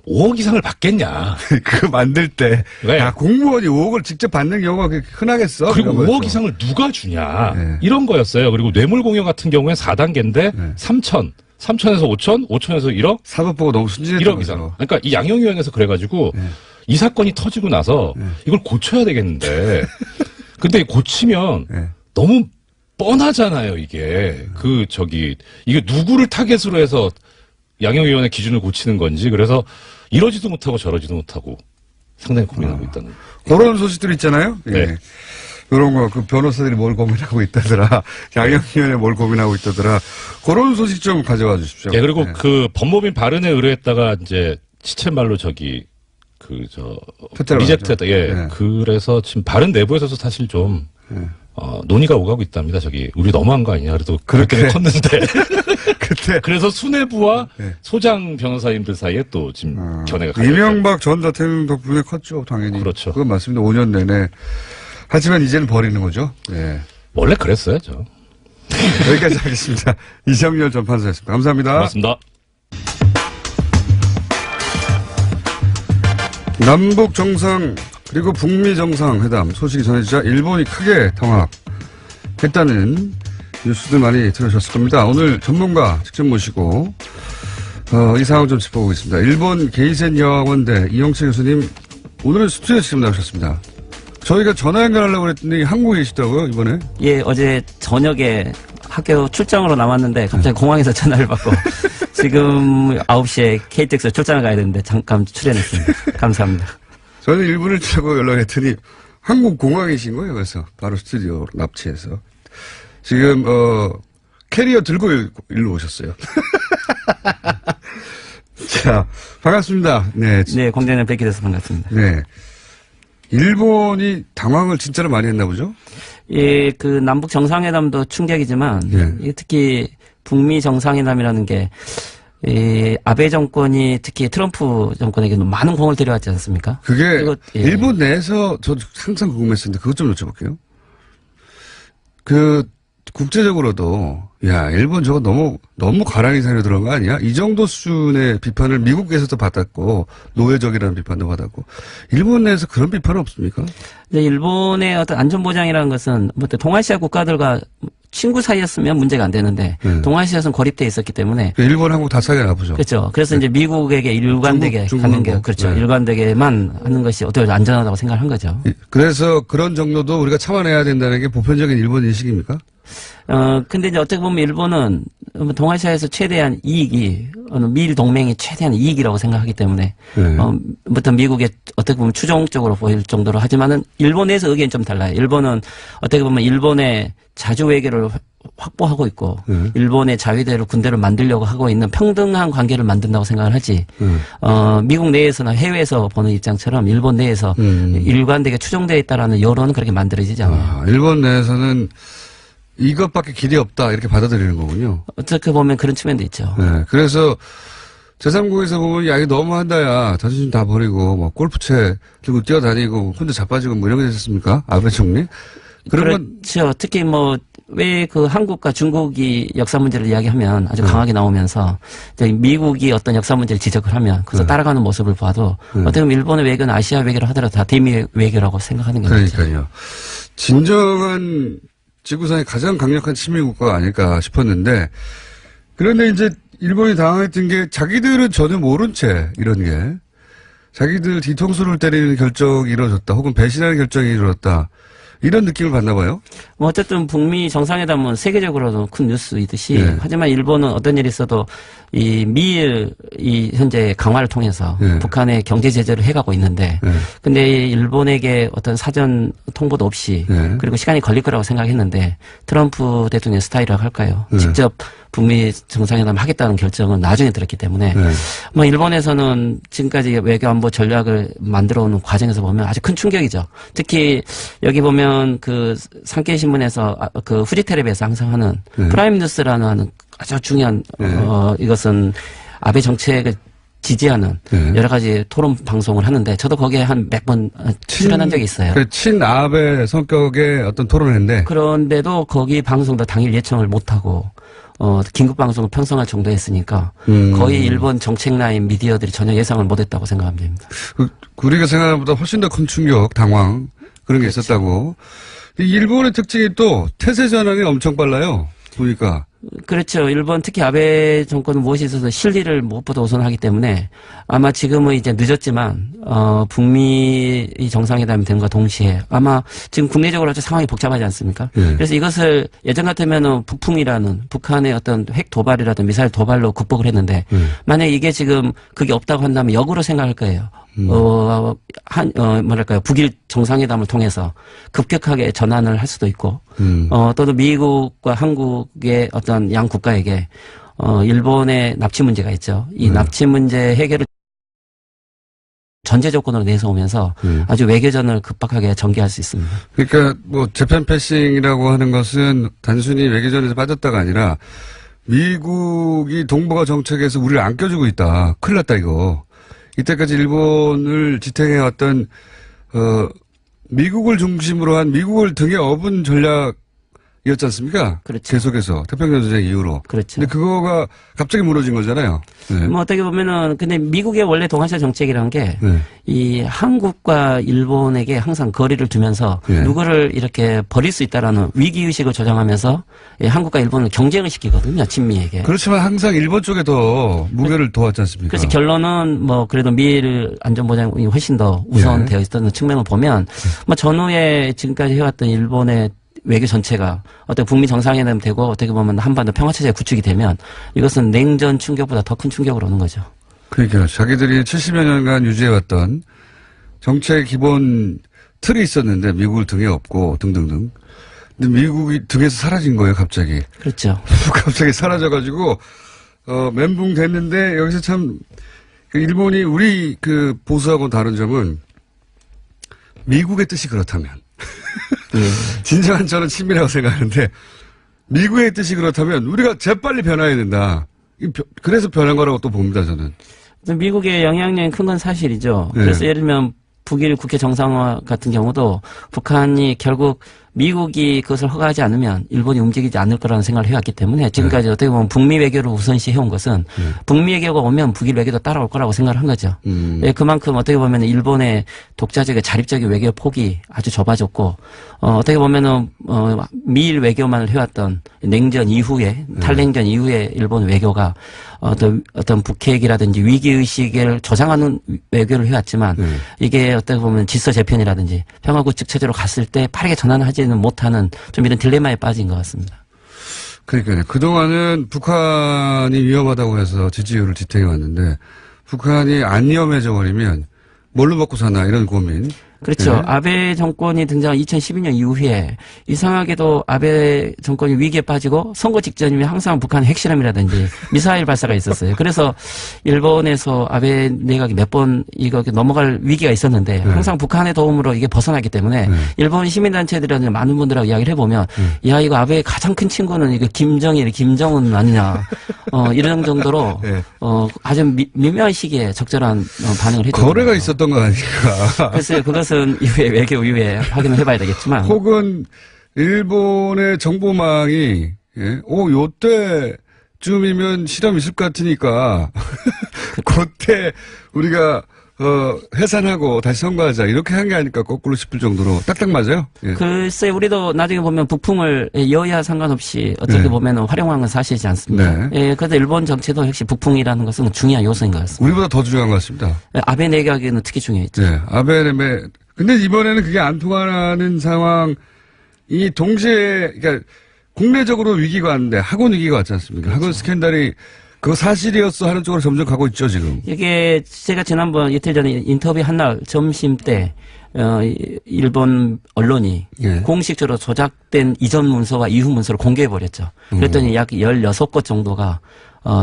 5억 이상을 받겠냐. 그거 만들 때. 왜? 야, 공무원이 5억을 직접 받는 경우가 그렇게 흔하겠어? 그리고 이런 5억 거였죠. 이상을 누가 주냐. 네. 이런 거였어요. 그리고 뇌물공여 같은 경우에 4단계인데 네. 3천, 3천에서 5천, 5천에서 1억, 사법부가 너무 순진했던 1억 이상. 거죠. 그러니까 이 양형위원회에서 그래가지고 이 사건이 터지고 나서 이걸 고쳐야 되겠는데 근데 고치면 네. 너무 뻔하잖아요, 이게. 이게 누구를 타겟으로 해서 양형위원회 기준을 고치는 건지, 그래서 이러지도 못하고 저러지도 못하고 상당히 고민하고 있다는. 그런 소식들 있잖아요. 예. 네. 그런 거, 변호사들이 뭘 고민하고 있다더라. 양형위원회 뭘 고민하고 있다더라. 그런 소식 좀 가져와 주십시오. 예, 그리고 네. 법무부인 발언에 의뢰했다가 이제 시쳇말로 리젝트했다. 예. 네. 그래서 지금 바른 내부에서도 사실 좀, 논의가 오가고 있답니다. 우리 너무한 거 아니냐. 그래도 그렇게 컸는데. 그때. 그래서 수뇌부와 네. 소장 변호사님들 사이에 또 지금 견해가 갈려 이명박 전 대통령 덕분에 컸죠, 당연히. 그렇죠. 그건 맞습니다. 5년 내내. 하지만 이제는 버리는 거죠. 예. 원래 그랬어야죠. 여기까지 하겠습니다. 이정열 전 판사였습니다. 감사합니다. 고맙습니다. 남북 정상 그리고 북미 정상회담 소식이 전해지자 일본이 크게 당황했다는 뉴스들 많이 들으셨을 겁니다. 오늘 전문가 직접 모시고 이 상황 좀 짚어보겠습니다. 일본 게이센 여학원대 이영채 교수님 오늘은 스튜디오에 직접 나오셨습니다. 저희가 전화 연결하려고 했더니 한국에 계시더라고요, 이번에. 예, 어제 저녁에 학교 출장으로 나왔는데 갑자기 공항에서 전화를 받고 지금 9시에 KTX 출장을 가야 되는데 잠깐 출연했습니다. 감사합니다. 저는 일본을 타고 연락했더니 한국 공항이신 거예요. 그래서 바로 스튜디오로 납치해서. 지금 캐리어 들고 일로 오셨어요. 자, 반갑습니다. 네. 네, 공장장 뵙게 돼서 반갑습니다. 네. 일본이 당황을 진짜로 많이 했나 보죠? 예, 그 남북 정상회담도 충격이지만 네. 특히 북미 정상회담이라는 게 아베 정권이 특히 트럼프 정권에게 많은 공을 들여왔지 않습니까? 그게 그리고, 예. 일본 내에서 저도 항상 궁금했었는데 그것 좀 여쭤볼게요. 국제적으로도 야 일본 저거 너무 가랑이 사려 들어간 거 아니야? 이 정도 수준의 비판을 미국에서도 받았고 노예적이라는 비판도 받았고 일본 내에서 그런 비판은 없습니까? 일본의 어떤 안전보장이라는 것은 뭐 동아시아 국가들과 친구 사이였으면 문제가 안 되는데 동아시아에서는 고립돼 있었기 때문에 일본, 한국 다 사이가 나쁘죠. 그렇죠. 그래서 이제 미국에게 일관되게 가는 게 그렇죠. 네. 일관되게만 하는 것이 어떻게 안전하다고 생각한 거죠. 그래서 그런 정도도 우리가 참아내야 된다는 게 보편적인 일본 인식입니까? 근데 이제 어떻게 보면 일본은 동아시아에서 최대한 이익이, 미일 동맹이 최대한 이익이라고 생각하기 때문에, 네. 부터 미국에 어떻게 보면 추종적으로 보일 정도로 하지만은 일본에서 의견이 좀 달라요. 일본은 어떻게 보면 일본의 자주 외교를 확보하고 있고, 일본의 자위대로 군대를 만들려고 하고 있는 평등한 관계를 만든다고 생각을 하지, 미국 내에서나 해외에서 보는 입장처럼 일본 내에서 일관되게 추종되어 있다라는 여론은 그렇게 만들어지지 않아요. 일본 내에서는 이것밖에 길이 없다 이렇게 받아들이는 거군요. 어떻게 보면 그런 측면도 있죠. 네, 그래서 제3국에서 보면 야 이거 너무한다 야 자존심 다 버리고 뭐 골프채 들고 뛰어다니고 혼자 자빠지고 뭐 이런 게 됐습니까? 아베 총리? 그렇죠. 특히 뭐 왜 그 한국과 중국이 역사 문제를 이야기하면 아주 강하게 나오면서 미국이 어떤 역사 문제를 지적을 하면 그래서 따라가는 모습을 봐도 어떻게 보면 일본의 외교는 아시아 외교를 하더라도 다 대미 외교라고 생각하는 게 맞죠. 그러니까요. 진정한 지구상의 가장 강력한 친미 국가가 아닐까 싶었는데 그런데 이제 일본이 당황했던 게 자기들은 전혀 모른 채 이런 게 자기들 뒤통수를 때리는 결정이 이루어졌다 혹은 배신하는 결정이 이루어졌다 이런 느낌을 받나 봐요. 뭐 어쨌든 북미 정상회담은 세계적으로도 큰 뉴스이듯이 네. 하지만 일본은 어떤 일이 있어도 이 미일 이 현재 강화를 통해서 네. 북한의 경제 제재를 해가고 있는데 네. 근데 일본에게 어떤 사전 통보도 없이 네. 그리고 시간이 걸릴 거라고 생각했는데 트럼프 대통령 스타일이라고 할까요? 네. 직접 북미 정상회담 하겠다는 결정은 나중에 들었기 때문에 네. 뭐 일본에서는 지금까지 외교안보 전략을 만들어 오는 과정에서 보면 아주 큰 충격이죠. 특히 여기 보면 그 산케이 신문에서 그 후지테레비에서 항상 하는 네. 프라임 뉴스라는 하는 아주 중요한 네. 이것은 아베 정책을 지지하는 네. 여러 가지 토론 방송을 하는데 저도 거기에 한 몇 번 출연한 적이 있어요. 친아베 성격의 어떤 토론을 했는데 그런데도 거기 방송도 당일 예청을 못하고 긴급 방송을 편성할 정도였으니까 거의 일본 정책 라인 미디어들이 전혀 예상을 못했다고 생각하면 됩니다. 우리가 생각하는 것보다 훨씬 더 큰 충격, 당황 그런 게 있었다고. 이 일본의 특징이 또 태세 전환이 엄청 빨라요. 보니까. 그렇죠. 일본 특히 아베 정권은 무엇이 있어서 실리를 무엇보다 우선하기 때문에 아마 지금은 이제 늦었지만 북미 정상회담이 됨과 동시에 아마 지금 국내적으로 아주 상황이 복잡하지 않습니까? 네. 그래서 이것을 예전 같으면은 북풍이라는 북한의 어떤 핵 도발이라든 미사일 도발로 극복을 했는데 만약 이게 지금 그게 없다고 한다면 역으로 생각할 거예요. 뭐랄까요. 북일 정상회담을 통해서 급격하게 전환을 할 수도 있고, 또는 미국과 한국의 어떤 양 국가에게, 일본의 납치 문제가 있죠. 이 납치 문제 해결을 전제 조건으로 내세우면서 아주 외교전을 급박하게 전개할 수 있습니다. 그러니까 뭐 재팬 패싱이라고 하는 것은 단순히 외교전에서 빠졌다가 아니라 미국이 동북아 정책에서 우리를 안 껴주고 있다. 큰일 났다 이거. 이때까지 일본을 지탱해왔던 미국을 중심으로 한 미국을 등에 업은 전략 이었지 않습니까? 그렇죠. 계속해서 태평양 전쟁 이후로. 그렇죠. 근데 그거가 갑자기 무너진 거잖아요. 네. 뭐 어떻게 보면은 근데 미국의 원래 동아시아 정책이란 게 이 네. 한국과 일본에게 항상 거리를 두면서 네. 누구를 이렇게 버릴 수 있다라는 위기 의식을 조장하면서 이 한국과 일본을 경쟁을 시키거든요, 친미에게. 그렇지만 항상 일본 쪽에 더 무게를 도왔지 않습니까? 그래서 결론은 뭐 그래도 미일 안전보장이 훨씬 더 우선되어 있었던 측면을 보면 뭐 전후에 지금까지 해왔던 일본의 외교 전체가 어떤 북미 정상회담 되고 어떻게 보면 한반도 평화체제가 구축이 되면 이것은 냉전 충격보다 더 큰 충격으로 오는 거죠. 그러니까 자기들이 70여 년간 유지해왔던 정책의 기본 틀이 있었는데 미국을 등에 업고 등등등. 근데 미국이 등에서 사라진 거예요, 갑자기. 그렇죠. 갑자기 사라져가지고 멘붕 됐는데 여기서 참 그 일본이 우리 그 보수하고 다른 점은 미국의 뜻이 그렇다면 진정한 저는 친미라고 생각하는데 미국의 뜻이 그렇다면 우리가 재빨리 변화해야 된다. 그래서 변한 거라고 또 봅니다, 저는. 미국의 영향력이 큰 건 사실이죠. 네. 그래서 예를 들면 북일 국회 정상화 같은 경우도 북한이 결국 미국이 그것을 허가하지 않으면 일본이 움직이지 않을 거라는 생각을 해왔기 때문에 지금까지 어떻게 보면 북미 외교를 우선시 해온 것은 북미 외교가 오면 북일 외교도 따라올 거라고 생각을 한 거죠. 예, 그만큼 어떻게 보면 일본의 독자적인 자립적인 외교 폭이 아주 좁아졌고 어떻게 보면은 미일 외교만을 해왔던 냉전 이후에 탈냉전 이후에 일본 외교가 어떤 북핵이라든지 위기의식을 조장하는 외교를 해왔지만 이게 어떻게 보면 질서 재편이라든지 평화구축 체제로 갔을 때 빠르게 전환하지는 못하는 좀 이런 딜레마에 빠진 것 같습니다. 그러니까요. 그동안은 북한이 위험하다고 해서 지지율을 지탱해 왔는데 북한이 안 위험해져 버리면 뭘로 먹고 사나 이런 고민. 그렇죠. 네. 아베 정권이 등장한 2012년 이후에 이상하게도 아베 정권이 위기에 빠지고 선거 직전이면 항상 북한 핵실험이라든지 미사일 발사가 있었어요. 그래서 일본에서 아베 내각이 몇 번 이거 넘어갈 위기가 있었는데 항상 북한의 도움으로 이게 벗어나기 때문에 일본 시민단체들이라든지 많은 분들하고 이야기를 해보면 야 이거 아베의 가장 큰 친구는 이거 김정일, 김정은 아니냐 이런 정도로 네. 아주 미묘한 시기에 적절한 반응을 했죠. 거래가 있었던 거 아닌가. 글쎄요, 그것은 이후에 외교 이후에 확인을 해봐야 되겠지만. 혹은 일본의 정보망이 요때쯤이면 실험 있을 것 같으니까 그때 우리가 해산하고 다시 선거하자 이렇게 한 게 아닐까 거꾸로 싶을 정도로 딱딱 맞아요. 예. 글쎄 우리도 나중에 보면 북풍을 여야 상관없이 어떻게 네. 보면 활용한 건 사실이지 않습니까? 네. 예, 그래도 일본 정치도 역시 북풍이라는 것은 중요한 요소인 것 같습니다. 우리보다 더 중요한 것 같습니다. 아베 내각에는 특히 중요했죠. 네. 아베레메. 근데 이번에는 그게 안 통하는 상황이 동시에, 그러니까 국내적으로 위기가 왔는데 학원 위기가 왔지 않습니까? 그렇죠. 학원 스캔들이 그거 사실이었어 하는 쪽으로 점점 가고 있죠, 지금. 이게 제가 지난번 이틀 전에 인터뷰 한 날 점심 때 일본 언론이 예. 공식적으로 조작된 이전 문서와 이후 문서를 공개해버렸죠. 그랬더니 약 16곳 정도가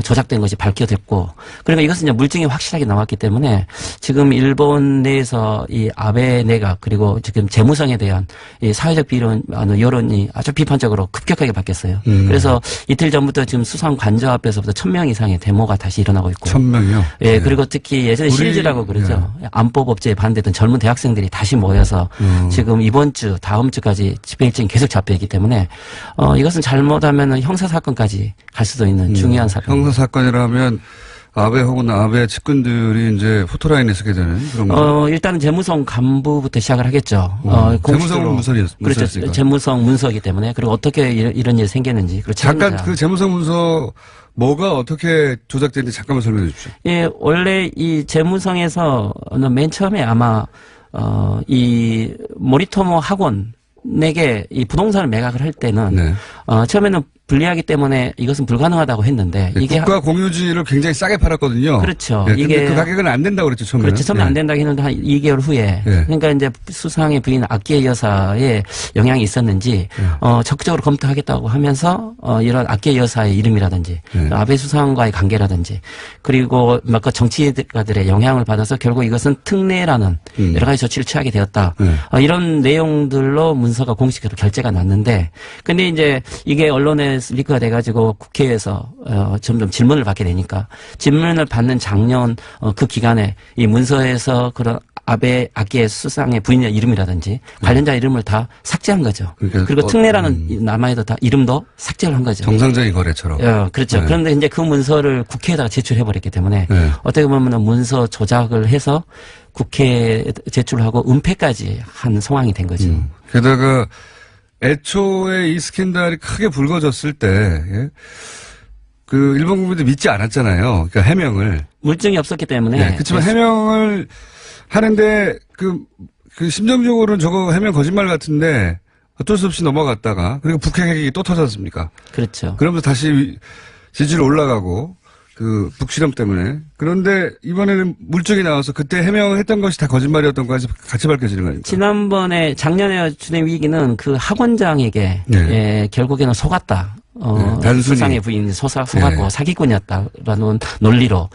조작된 것이 밝혀졌고, 그러니까 이것은 이제 물증이 확실하게 나왔기 때문에 지금 일본 내에서 이 아베 내각 그리고 지금 재무상에 대한 이 사회적 비론, 여론이 아주 비판적으로 급격하게 바뀌었어요. 그래서 이틀 전부터 지금 수상 관저 앞에서부터 1000명 이상의 데모가 다시 일어나고 있고. 1000명이요? 예, 그리고 특히 예전에 우리- 실즈라고 그러죠. 안보 법제에 반대했던 젊은 대학생들이 다시 모여서 지금 이번 주, 다음 주까지 집회 일정이 계속 잡혀 있기 때문에 이것은 잘못하면 형사 사건까지 갈 수도 있는 중요한 사건. 형사 사건이라면 아베 혹은 아베 측근들이 이제 포토라인에 서게 되는 그런 거. 일단은 재무성 간부부터 시작을 하겠죠. 재무성 문서였으니까. 그렇죠. 재무성 문서이기 때문에 그리고 어떻게 이런 일이 생겼는지. 그리고 잠깐 책임자. 그 재무성 문서 뭐가 어떻게 조작됐는지 잠깐만 설명해 주십시오. 예, 원래 이 재무성에서 맨 처음에 아마 이 모리토모 학원에게 이 부동산을 매각을 할 때는 네. 처음에는 불리하기 때문에 이것은 불가능하다고 했는데 네, 이게 국가 공유지를 굉장히 싸게 팔았거든요. 그렇죠. 네, 근데 이게 그 가격은 안 된다고 그랬죠, 처음에는. 그렇죠. 처음에 안 된다고 했는데 한 2개월 후에 네. 그러니까 이제 수상의 부인 아키에 여사의 영향이 있었는지 적극적으로 검토하겠다고 하면서 이런 아키에 여사의 이름이라든지 아베 수상과의 관계라든지 그리고 막 그 정치가들의 영향을 받아서 결국 이것은 특례라는 여러 가지 조치를 취하게 되었다. 이런 내용들로 문서가 공식으로 결재가 났는데 근데 이제 이게 언론에 리크가 돼가지고 국회에서 점점 질문을 받게 되니까 질문을 받는 작년 그 기간에 이 문서에서 그런 아베 아키의 수상의 부인의 이름이라든지 관련자 이름을 다 삭제한 거죠. 그러니까 그리고 특례라는 남아에도 다 이름도 삭제를 한 거죠. 정상적인 거래처럼. 그렇죠. 네. 그런데 이제 그 문서를 국회에다가 제출해버렸기 때문에 네. 어떻게 보면 문서 조작을 해서 국회에 제출하고 은폐까지 한 상황이 된 거죠. 게다가 애초에 이 스캔들이 크게 불거졌을 때, 예? 그 일본 국민들 믿지 않았잖아요. 그러니까 해명을. 물증이 없었기 때문에. 네, 그렇지만 해명을 하는데 그 심정적으로는 저거 해명 거짓말 같은데 어쩔 수 없이 넘어갔다가 그리고 북핵이 또 터졌습니까? 그렇죠. 그러면서 다시 지지율 올라가고 그 북실험 때문에. 그런데 이번에는 물증이 나와서 그때 해명했던 것이 다 거짓말이었던 것까지 같이 밝혀지는 거니까. 지난번에 작년에 준행 위기는 그 학원장에게 네. 예, 결국에는 속았다. 단순히. 수상의 부인이 속았고 네. 사기꾼이었다라는 논리로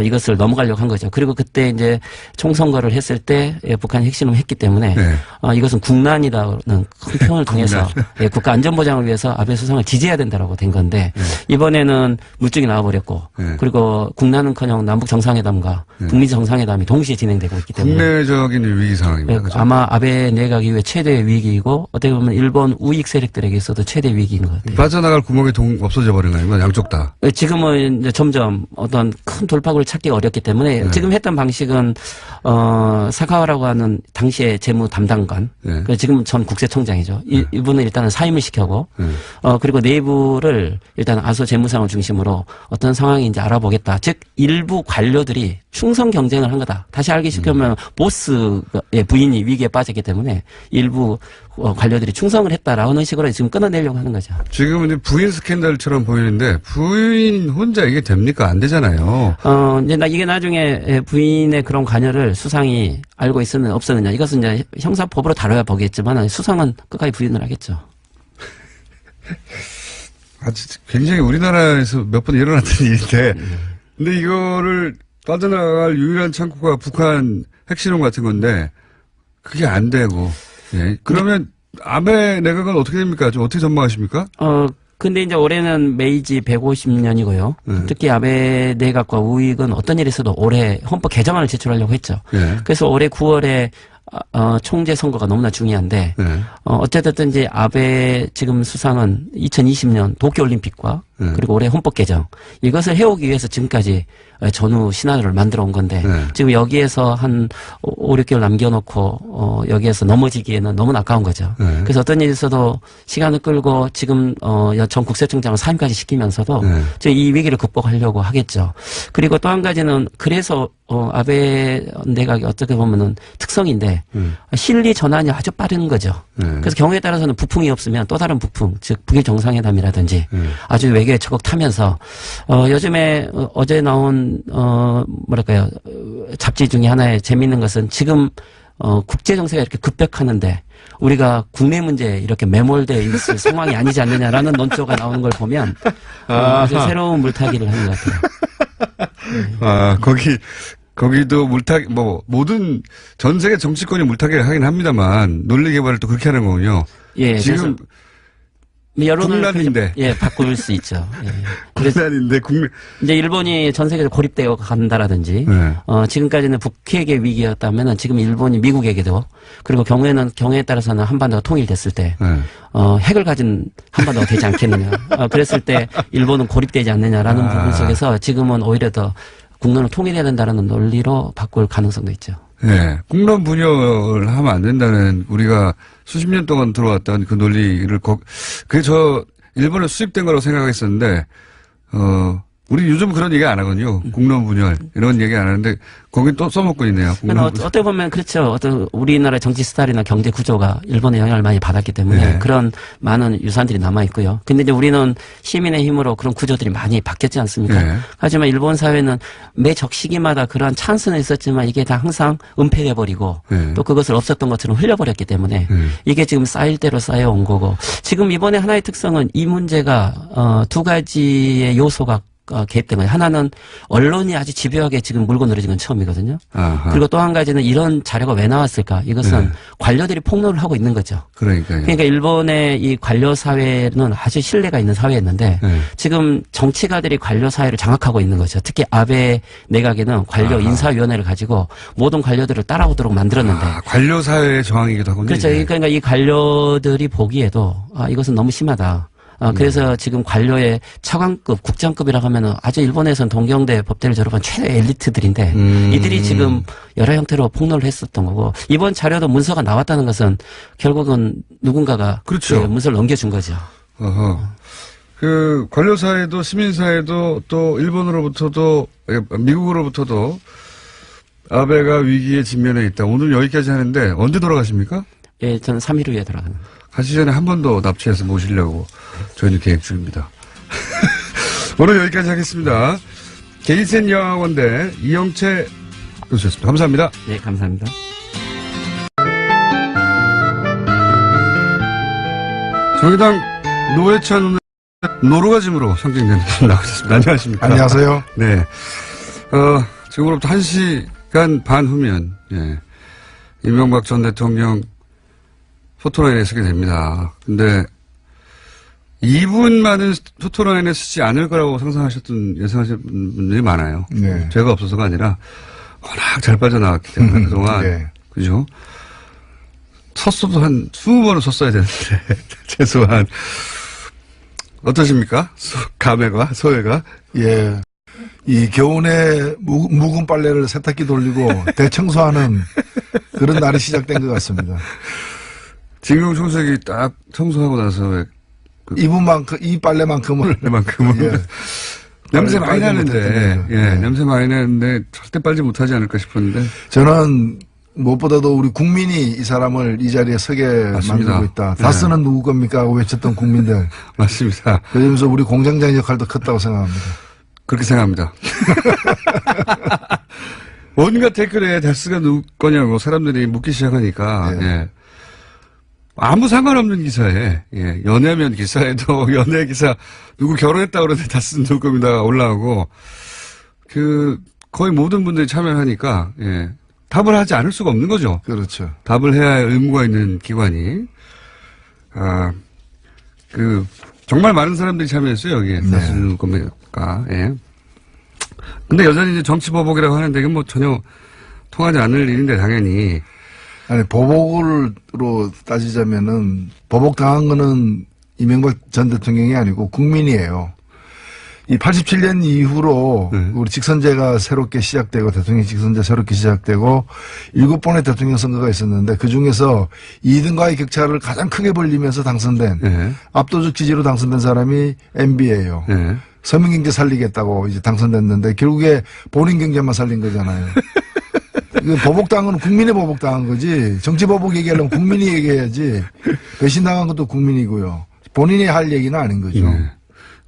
이것을 넘어가려고 한 거죠. 그리고 그때 이제 총선거를 했을 때 예, 북한이 핵실험을 했기 때문에 네. 이것은 국난이라는 큰 표현을 통해서 예, 국가 안전보장을 위해서 아베 수상을 지지해야 된다라고 된 건데 이번에는 물증이 나와버렸고 네. 그리고 국난은커녕 남북 정상회담과 북미 정상회담이 동시에 진행되고 있기 때문에 국내적인 위기 상황입니다. 예, 그죠? 아마 아베 내각 이후에 최대의 위기이고 어떻게 보면 일본 우익 세력들에게 있어도 최대 위기인 것 같아요. 빠져나갈 구멍이 없어져 버린 거 아니면 양쪽 다. 지금은 이제 점점 어떤 큰 돌파구를 찾기가 어렵기 때문에 지금 했던 방식은 사카와라고 하는 당시의 재무 담당관, 네. 지금은 전 국세청장이죠. 이분은 일단은 사임을 시켜고 그리고 내부를 일단 아소 재무상을 중심으로 어떤 상황인지 알아보겠다. 즉 일부 관료들이 충성 경쟁을 한 거다. 다시 알기 쉽게 하면 보스의 부인이 위기에 빠졌기 때문에 일부 관료들이 충성을 했다라는 식으로 지금 끊어내려고 하는 거죠. 지금은 이제 부인 스캔들처럼 보이는데 부인 혼자 이게 됩니까? 안 되잖아요. 이제 이게 나중에 부인의 그런 관여를 수상이 알고 있었느냐 없었느냐 이것은 이제 형사법으로 다뤄야 보겠지만 수상은 끝까지 부인을 하겠죠. 굉장히 우리나라에서 몇 번 일어났던 일인데 근데 이거를 빠져나갈 유일한 창구가 북한 핵실험 같은 건데 그게 안 되고 예. 그러면 아베 내각은 어떻게 됩니까? 좀 어떻게 전망하십니까? 근데 이제 올해는 메이지 150년이고요. 특히 아베 내각과 우익은 어떤 일이 있어도 올해 헌법 개정안을 제출하려고 했죠. 예. 그래서 올해 9월에 총재 선거가 너무나 중요한데 예. 어쨌든 이제 아베 지금 수상은 2020년 도쿄올림픽과 그리고 올해 헌법 개정 이것을 해오기 위해서 지금까지 전후 시나리오를 만들어 온 건데 지금 여기에서 한 5, 6개월 남겨놓고 여기에서 넘어지기에는 너무 아까운 거죠. 그래서 어떤 일이 있어도 시간을 끌고 지금 전 국세청장을 사임까지 시키면서도 지금 이 위기를 극복하려고 하겠죠. 그리고 또 한 가지는 그래서 아베 내각이 어떻게 보면은 특성인데 실리 전환이 아주 빠른 거죠. 그래서 경우에 따라서는 부풍이 없으면 또 다른 부풍, 즉 북일 정상회담이라든지 아주 외교에 적극 타면서 요즘에 어제 나온 뭐랄까요 잡지 중에 하나의 재미있는 것은 지금 국제 정세가 이렇게 급격하는데 우리가 국내 문제에 이렇게 매몰되어 있을 상황이 아니지 않느냐라는 논조가 나오는 걸 보면 아주 새로운 물타기를 하는 것 같아요. 거기도 물타기, 모든 전 세계 정치권이 물타기를 하긴 합니다만, 논리 개발을 또 그렇게 하는 거군요. 예, 지금, 여론을 국난인데. 바꿀 수 있죠. 예. 국난인데, 이제 일본이 전 세계에서 고립되어 간다라든지, 지금까지는 북핵의 위기였다면은 지금 일본이 미국에게도, 그리고 경우에 따라서는 한반도가 통일됐을 때, 핵을 가진 한반도가 되지 않겠느냐. 그랬을 때 일본은 고립되지 않느냐라는 부분 속에서 지금은 오히려 더 국론을 통일해야 된다는 논리로 바꿀 가능성도 있죠. 네. 국론 분열을 하면 안 된다는 우리가 수십 년 동안 들어왔던 그 논리를 그게 일본에 수입된 거라고 생각했었는데, 우리 요즘 그런 얘기 안 하거든요. 국론 분열 이런 얘기 안 하는데 거긴 또 써먹고 있네요. 어떻게 보면 그렇죠. 우리나라 정치 스타일이나 경제 구조가 일본의 영향을 많이 받았기 때문에 그런 많은 유산들이 남아 있고요. 근데 이제 우리는 시민의 힘으로 그런 구조들이 많이 바뀌었지 않습니까? 하지만 일본 사회는 매 적시기마다 그러한 찬스는 있었지만 이게 다 항상 은폐돼 버리고 또 그것을 없었던 것처럼 흘려버렸기 때문에 이게 지금 쌓일 대로 쌓여온 거고 지금 이번에 하나의 특성은 이 문제가 두 가지의 요소가 개입된 거예요. 하나는 언론이 아주 집요하게 지금 물고 늘어진 건 처음이거든요. 아하. 그리고 또 한 가지는 이런 자료가 왜 나왔을까? 이것은 네. 관료들이 폭로를 하고 있는 거죠. 그러니까요. 그러니까 일본의 이 관료 사회는 아주 신뢰가 있는 사회였는데 네. 지금 정치가들이 관료 사회를 장악하고 있는 거죠. 특히 아베 내각에는 관료 아하. 인사위원회를 가지고 모든 관료들을 따라오도록 만들었는데 관료 사회의 저항이기도 하군요. 그렇죠. 이게. 그러니까 이 관료들이 보기에도 이것은 너무 심하다. 그래서 지금 관료의 차관급, 국장급이라고 하면은 아주 일본에서는 동경대 법대를 졸업한 최대 엘리트들인데 이들이 지금 여러 형태로 폭로를 했었던 거고 이번 자료도 문서가 나왔다는 것은 결국은 누군가가 그렇죠. 그 문서를 넘겨준 거죠. 어허. 그 관료 사회도 시민 사회도 또 일본으로부터도 미국으로부터도 아베가 위기에 직면해 있다. 오늘 여기까지 하는데 언제 돌아가십니까? 예, 저는 3일 후에 돌아가는. 가시 전에 한 번 더 납치해서 모시려고 저희는 계획 중입니다. 오늘 여기까지 하겠습니다. 게이센 여학원대 이영채 교수였습니다. 감사합니다. 네, 감사합니다. 정의당 노회찬 오늘 노루가짐으로 상징되는 분 나오셨습니다. 안녕하십니까? 안녕하세요. 네. 지금으로부터 1시간 반 후면, 예. 이명박 전 대통령 포토라인에 서게 됩니다. 근데 2분만은 포토라인에 쓰지 않을 거라고 예상하셨던 분들이 많아요. 네. 죄가 없어서가 아니라 워낙 잘 빠져나왔기 때문에 그동안. 네. 그죠? 섰어도 한 20번은 섰어야 되는데, 최소한. 어떠십니까? 감회가, 소회가? 예. 이 겨우내 묵은 빨래를 세탁기 돌리고 대청소하는 그런 날이 시작된 것 같습니다. 진경 총수에게 딱 청소하고 나서 왜 이분만큼, 이 빨래만큼은. 예. 냄새 많이 빨지 나는데, 못했던 거죠. 예, 냄새 많이 나는데 절대 빨지 못하지 않을까 싶었는데. 저는 무엇보다도 우리 국민이 이 사람을 이 자리에 서게 맞습니다. 만들고 있다. 네. 다스는 누구 겁니까? 하고 외쳤던 국민들. 맞습니다. 그러면서 우리 공장장 역할도 컸다고 생각합니다. 그렇게 생각합니다. 온갖 댓글에 다스가 누구 거냐고 사람들이 묻기 시작하니까, 네. 예. 아무 상관없는 기사에, 예, 연애면 기사에도 연애 기사, 누구 결혼했다 그러는데 다스는 누구 겁니다 올라오고, 거의 모든 분들이 참여하니까, 예. 답을 하지 않을 수가 없는 거죠. 그렇죠. 답을 해야 할 의무가 있는 기관이. 정말 많은 사람들이 참여했어요, 여기에. 네. 다스는 누구 겁니까, 예. 근데 여전히 이제 정치보복이라고 하는데 이건 뭐 전혀 통하지 않을 일인데, 당연히. 아니, 보복으로 따지자면은, 보복당한 거는 이명박 전 대통령이 아니고 국민이에요. 이 87년 이후로 우리 직선제가 새롭게 시작되고, 대통령 직선제 새롭게 시작되고, 7번의 대통령 선거가 있었는데, 그 중에서 2등과의 격차를 가장 크게 벌리면서 당선된, 예. 압도적 지지로 당선된 사람이 MB예요. 예. 서민경제 살리겠다고 이제 당선됐는데, 결국에 본인 경제만 살린 거잖아요. 보복당은 국민의 보복당한 거지. 정치 보복 얘기하려면 국민이 얘기해야지. 배신당한 것도 국민이고요. 본인이 할 얘기는 아닌 거죠. 네.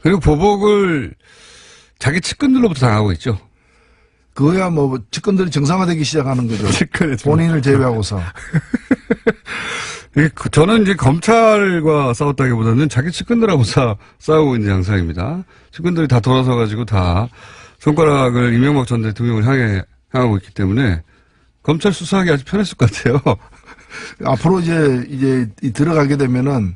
그리고 보복을 자기 측근들로부터 당하고 있죠. 그거야 뭐 측근들이 정상화되기 시작하는 거죠. 측근의 본인을 제외하고서. 저는 이제 검찰과 싸웠다기보다는 자기 측근들하고 싸우고 있는 양상입니다. 측근들이 다 돌아서 가지고 다 손가락을 이명박 전 대통령을 향하고 있기 때문에 검찰 수사하기 아주 편했을 것 같아요. 앞으로 이제 들어가게 되면은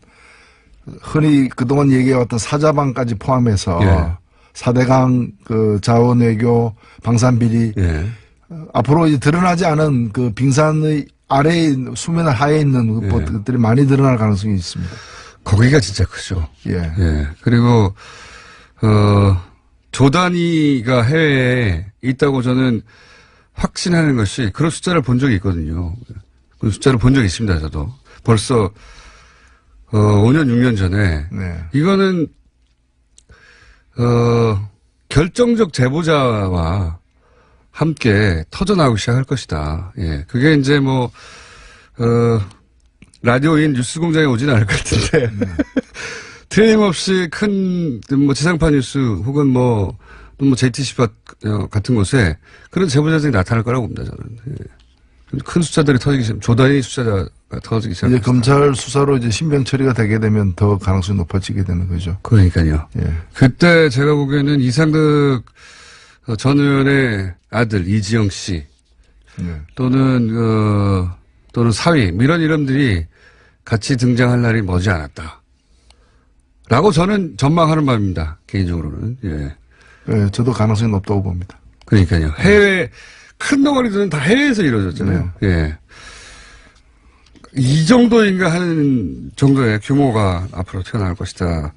흔히 그동안 얘기해왔던 사자방까지 포함해서 예. 4대강 자원외교 방산비리 예. 앞으로 이제 드러나지 않은 그 빙산의 아래에 수면 하에 있는 예. 것들이 많이 드러날 가능성이 있습니다. 거기가 진짜 크죠. 예. 예. 그리고 조단위가 해외에 있다고 저는 확신하는 것이 그런 숫자를 본 적이 있거든요. 그 숫자를 본 적이 있습니다. 저도 벌써 5년 6년 전에 네. 이거는 결정적 제보자와 함께 터져나오기 시작할 것이다. 예. 그게 이제 뭐 라디오인 뉴스공장에 오지는 않을 것 같은데 틀림없이 큰 뭐 지상파 뉴스 혹은 뭐 JTC 같은 곳에 그런 제보자들이 나타날 거라고 봅니다. 저는. 예. 큰 숫자들이 조단위 숫자가 터지기 시작. 이제 검찰 수사로 이제 신병 처리가 되게 되면 더 가능성이 높아지게 되는 거죠. 그러니까요. 예. 그때 제가 보기에는 이상득 전 의원의 아들 이지영 씨 예. 또는 사위 뭐 이런 이름들이 같이 등장할 날이 머지 않았다. 라고 저는 전망하는 바입니다. 개인적으로는. 예. 예, 저도 가능성이 높다고 봅니다. 그러니까요. 큰 덩어리들은 다 해외에서 이루어졌잖아요. 예. 이 정도인가 하는 정도의 규모가 앞으로 튀어나올 것이다.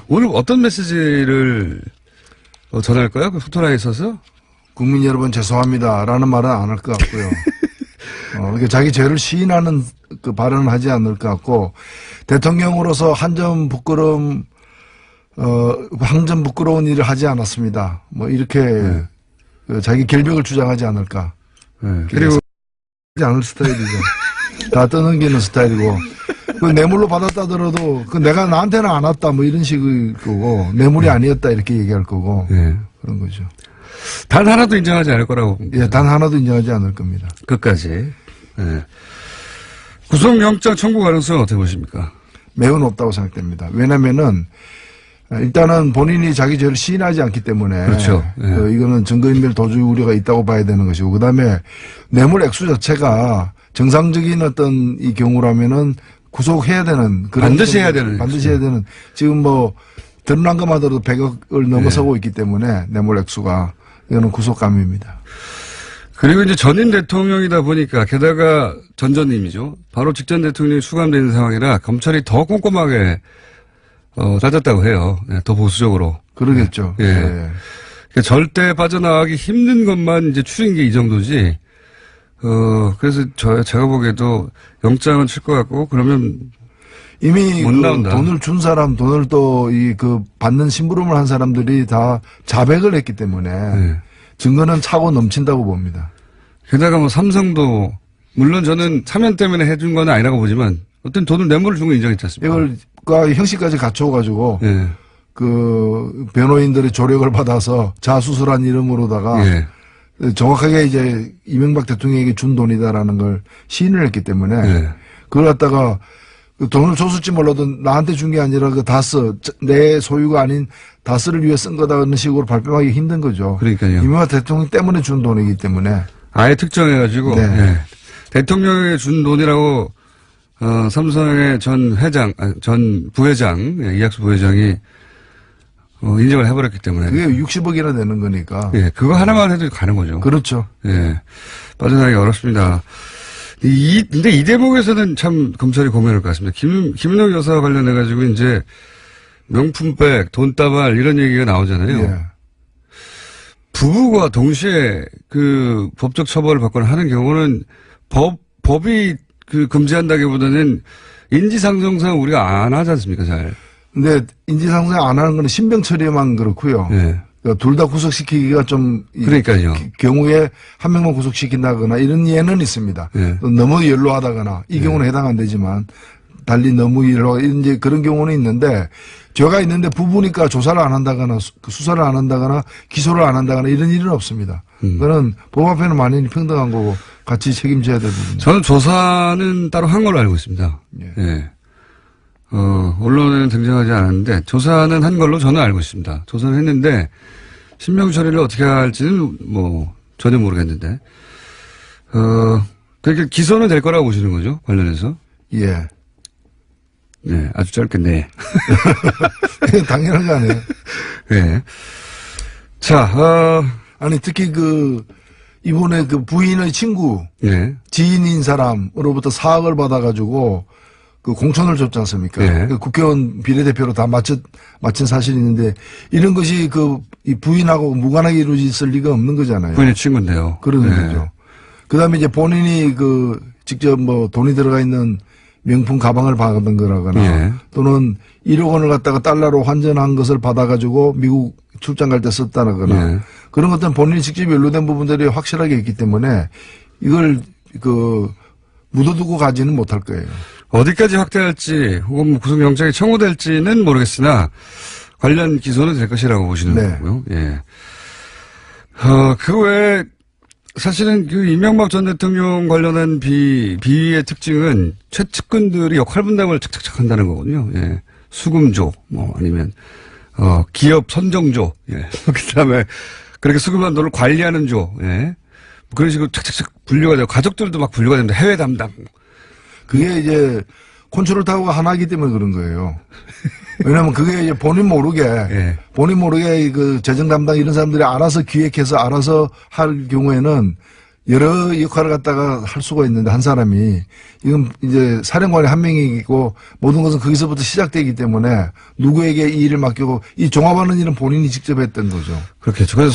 오늘 어떤 메시지를 전할까요? 그 소토라에 있어서? 국민 여러분 죄송합니다라는 말은 안 할 것 같고요. 이렇게 자기 죄를 시인하는 그 발언을 하지 않을 것 같고, 대통령으로서 한 점 부끄러운 일을 하지 않았습니다. 뭐 이렇게 자기 결백을 주장하지 않을까. 그리고 하지 않을 스타일이죠. 다 떠넘기는 스타일이고, 그 뇌물로 받았다더라도 그 내가 나한테는 안 왔다 뭐 이런 식의 거고, 뇌물이 아니었다 이렇게 얘기할 거고, 그런 거죠. 단 하나도 인정하지 않을 거라고 봅니다. 예, 단 하나도 인정하지 않을 겁니다. 끝까지. 예. 구속영장 청구 가능성은 어떻게 보십니까? 매우 높다고 생각됩니다. 왜냐면은 일단은 본인이 자기 죄를 시인하지 않기 때문에 그렇죠. 예. 이거는 증거인멸 도주 우려가 있다고 봐야 되는 것이고, 그다음에 뇌물 액수 자체가 정상적인 어떤 이 경우라면은 구속해야 되는 반드시 해야 되는 지금 뭐 드러난 것만 들어도 100억을 넘어서고 있기 때문에 뇌물 액수가 이거는 구속감입니다. 그리고 이제 전임 대통령이다 보니까 게다가 전전임이죠. 바로 직전 대통령이 수감되는 상황이라 검찰이 더 꼼꼼하게 따졌다고 해요. 예, 더 보수적으로. 그러겠죠. 예. 그러니까 절대 빠져나가기 힘든 것만 이제 추린 게 이 정도지. 그래서 제가 보기에도 영장은 칠 것 같고, 그러면 이미 못 나온다. 돈을 준 사람, 돈을 또 받는 심부름을 한 사람들이 다 자백을 했기 때문에 증거는 차고 넘친다고 봅니다. 게다가 뭐 삼성도 물론 저는 사면 때문에 해준 건 아니라고 보지만 어떤 돈을 뇌물을 준 건 인정했지 않습니까? 이걸 형식까지 갖춰가지고 그 변호인들의 조력을 받아서 자수술한 이름으로다가 정확하게 이제 이명박 대통령에게 준 돈이다라는 걸 시인을 했기 때문에 그걸 갖다가 그 돈을 줬을지 몰라도 나한테 준 게 아니라 그 다스, 내 소유가 아닌 다스를 위해 쓴 거다 그런 식으로 발표하기 힘든 거죠. 그러니까요. 이명박 대통령 때문에 준 돈이기 때문에. 아예 특정해가지고 대통령에게 준 돈이라고 삼성의 전 부회장, 이학수 부회장이 인정을 해버렸기 때문에. 그게 60억이나 되는 거니까. 예, 그거 하나만 해도 가는 거죠. 그렇죠. 예, 빠져나가기 어렵습니다. 근데 이 대목에서는 참 검찰이 고민할 것 같습니다. 김은영 여사와 관련해가지고 이제 명품백, 돈다발 이런 얘기가 나오잖아요. 예. 부부가 동시에 그 법적 처벌을 받거나 하는 경우는 법이 금지한다기보다는 인지상정상 우리가 안 하지 않습니까, 잘. 근데 인지상정 안 하는 건 신병 처리만 그렇고요. 둘 다 구속시키기가 좀 그러니까요. 경우에 한 명만 구속시킨다거나 이런 예는 있습니다. 너무 연로하다거나 이 경우는 해당 안 되지만 달리 너무 이제 그런 경우는 있는데, 죄가 있는데 부부니까 조사를 안 한다거나 수사를 안 한다거나 기소를 안 한다거나 이런 일은 없습니다. 그거는 법 앞에는 만인이 평등한 거고 같이 책임져야 될 부분입니다. 저는 조사는 따로 한 걸로 알고 있습니다. 예. 언론에는 등장하지 않았는데 조사는 한 걸로 저는 알고 있습니다. 조사를 했는데 신병 처리를 어떻게 할지는 뭐 전혀 모르겠는데 그렇게 기소는 될 거라고 보시는 거죠? 관련해서? 예. 네, 아주 짧겠네. 당연한 거 아니에요? 네. 자, 아니, 특히 이번에 부인의 친구, 지인인 사람으로부터 4억을 받아가지고 공천을 줬지 않습니까? 국회의원 비례대표로 다 마친 사실이 있는데, 이런 것이 이 부인하고 무관하게 이루어질 리가 없는 거잖아요. 부인의 친구인데요. 그런 거죠. 그 다음에 이제 본인이 직접 돈이 들어가 있는 명품 가방을 받은 거라거나 또는 1억 원을 갖다가 달러로 환전한 것을 받아가지고 미국 출장 갈 때 썼다거나 그런 것들은 본인이 직접 연루된 부분들이 확실하게 있기 때문에 이걸 묻어두고 가지는 못할 거예요. 어디까지 확대할지 혹은 구속영장이 청구될지는 모르겠으나 관련 기소는 될 것이라고 보시는 거고요. 예. 그 외에 사실은 그 이명박 전 대통령 관련한 비위의 특징은 최측근들이 역할 분담을 착착착 한다는 거거든요. 예. 수금조, 뭐 아니면, 기업 선정조, 예. 그 다음에 그렇게 수금한 돈을 관리하는 조, 예. 그런 식으로 착착착 분류가 되고 가족들도 막 분류가 됩니다. 해외 담당. 그게 이제 콘트롤 타워가 하나이기 때문에 그런 거예요. 왜냐면 그게 이제 본인 모르게 예. 그 재정 담당 이런 사람들이 알아서 기획해서 알아서 할 경우에는 여러 역할을 갖다가 할 수가 있는데 한 사람이 이건 이제 사령관이 한 명이고 모든 것은 거기서부터 시작되기 때문에 누구에게 이 일을 맡기고 이 종합하는 일은 본인이 직접 했던 거죠. 그렇겠죠. 그래서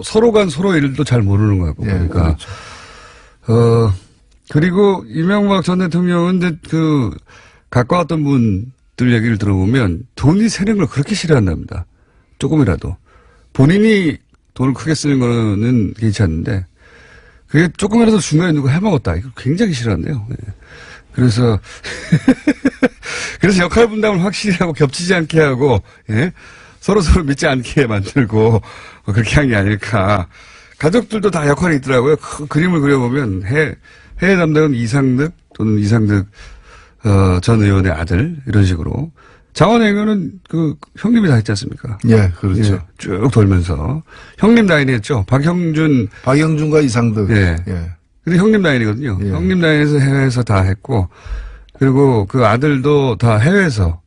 서로 간 서로 일도 잘 모르는 거고. 예, 그러니까. 그렇죠. 그리고 이명박 전 대통령은 이제 가까웠던 분들 얘기를 들어보면 돈이 새는 걸 그렇게 싫어한답니다. 조금이라도. 본인이 돈을 크게 쓰는 거는 괜찮은데 그게 조금이라도 중간에 누가 해먹었다. 이거 굉장히 싫어한대요. 예. 그래서 역할 분담을 확실히 하고 겹치지 않게 하고, 예? 서로 믿지 않게 만들고, 그렇게 한 게 아닐까. 가족들도 다 역할이 있더라고요. 그림을 그려보면, 해외 담당은 이상득 또는 이상득, 전 의원의 아들, 이런 식으로. 장원외교는 형님이 다 했지 않습니까? 예, 그렇죠. 예, 쭉 돌면서. 형님 라인이 했죠. 박영준과 이상득. 예. 예. 근데 형님 라인이거든요. 예. 형님 라인에서 해외에서 다 했고, 그리고 그 아들도 다 해외에서,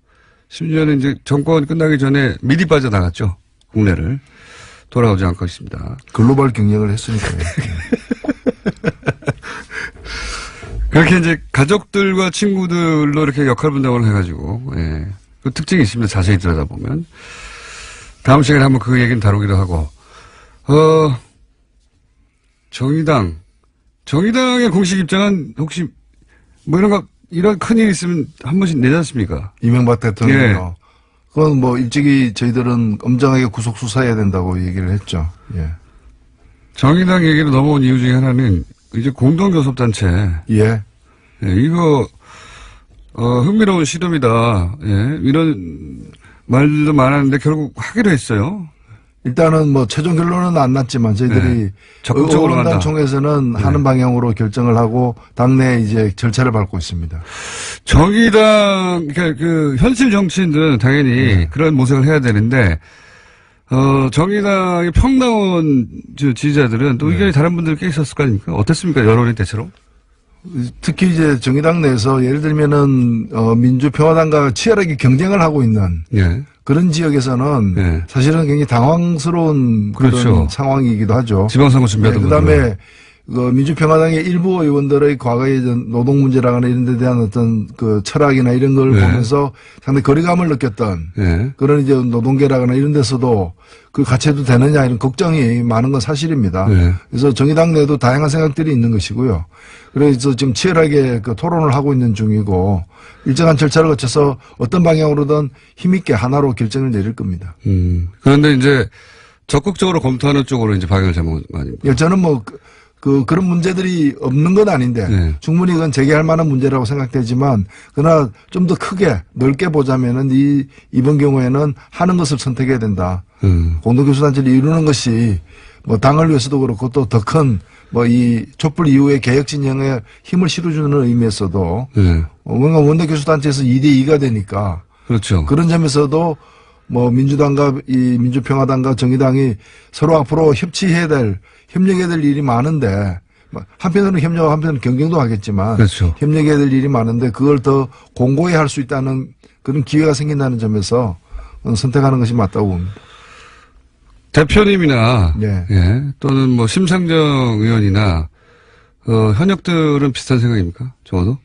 심지어는 이제 정권 끝나기 전에 미리 빠져나갔죠. 국내를. 돌아오지 않고 있습니다. 글로벌 경영을 했으니까요. 그렇게 이제 가족들과 친구들로 이렇게 역할 분담을 해가지고, 예. 그 특징이 있습니다. 자세히 들여다보면. 다음 시간에 한번 그 얘기는 다루기로 하고, 정의당의 공식 입장은 혹시 뭐 이런 큰일 있으면 한 번씩 내지 않습니까? 이명박 대통령이요. 예. 그건 뭐 일찍이 저희들은 엄정하게 구속 수사해야 된다고 얘기를 했죠. 예. 정의당 얘기로 넘어온 이유 중에 하나는 이제 공동교섭단체. 예. 예, 이거, 흥미로운 시도이다. 예, 이런 말도 많았는데 결국 하기로 했어요. 일단은 뭐 최종 결론은 안 났지만 저희들이 네. 적극적으로 의원단 한다. 총회에서는 네. 하는 방향으로 결정을 하고 당내 이제 절차를 밟고 있습니다. 정의당, 그러니까 현실 정치인들은 당연히 그런 모색을 해야 되는데, 정의당의 평당원 지지자들은 또 의견이 다른 분들 꽤 있었을 거 아닙니까? 어땠습니까? 여론이 대체로? 특히 이제 정의당 내에서 예를 들면은 민주평화당과 치열하게 경쟁을 하고 있는 예. 그런 지역에서는 예. 사실은 굉장히 당황스러운 그렇죠. 그런 상황이기도 하죠. 지방선거 준비하던 분들. 그다음에 민주평화당의 일부 의원들의 과거의 노동 문제라거나 이런 데 대한 어떤 그 철학이나 이런 걸 네. 보면서 상당히 거리감을 느꼈던 예. 그런 이제 노동계라거나 이런 데서도 그 같이 해도 되느냐 이런 걱정이 많은 건 사실입니다. 네. 그래서 정의당 내에도 다양한 생각들이 있는 것이고요. 그래서 지금 치열하게 토론을 하고 있는 중이고 일정한 절차를 거쳐서 어떤 방향으로든 힘있게 하나로 결정을 내릴 겁니다. 그런데 이제 적극적으로 검토하는 쪽으로 이제 방향을 잡은 거 아닙니까? 예, 저는 뭐 그런 문제들이 없는 건 아닌데 네. 충분히 그건 제기할 만한 문제라고 생각되지만 그러나 좀 더 크게 넓게 보자면은 이번 경우에는 하는 것을 선택해야 된다. 공동교수단체를 이루는 것이 뭐 당을 위해서도 그렇고 또 더 큰 뭐 이 촛불 이후의 개혁 진영에 힘을 실어주는 의미에서도 네. 뭔가 원내교수단체에서 2대2가 되니까 그렇죠. 그런 점에서도 뭐 민주당과 이 민주평화당과 정의당이 서로 앞으로 협치해야 될 협력해야 될 일이 많은데 한편으로는 협력하고 한편으로는 경쟁도 하겠지만 그렇죠. 협력해야 될 일이 많은데 그걸 더 공고히 할 수 있다는 그런 기회가 생긴다는 점에서 선택하는 것이 맞다고 봅니다. 대표님이나 예. 예, 또는 뭐 심상정 의원이나 현역들은 비슷한 생각입니까? 적어도?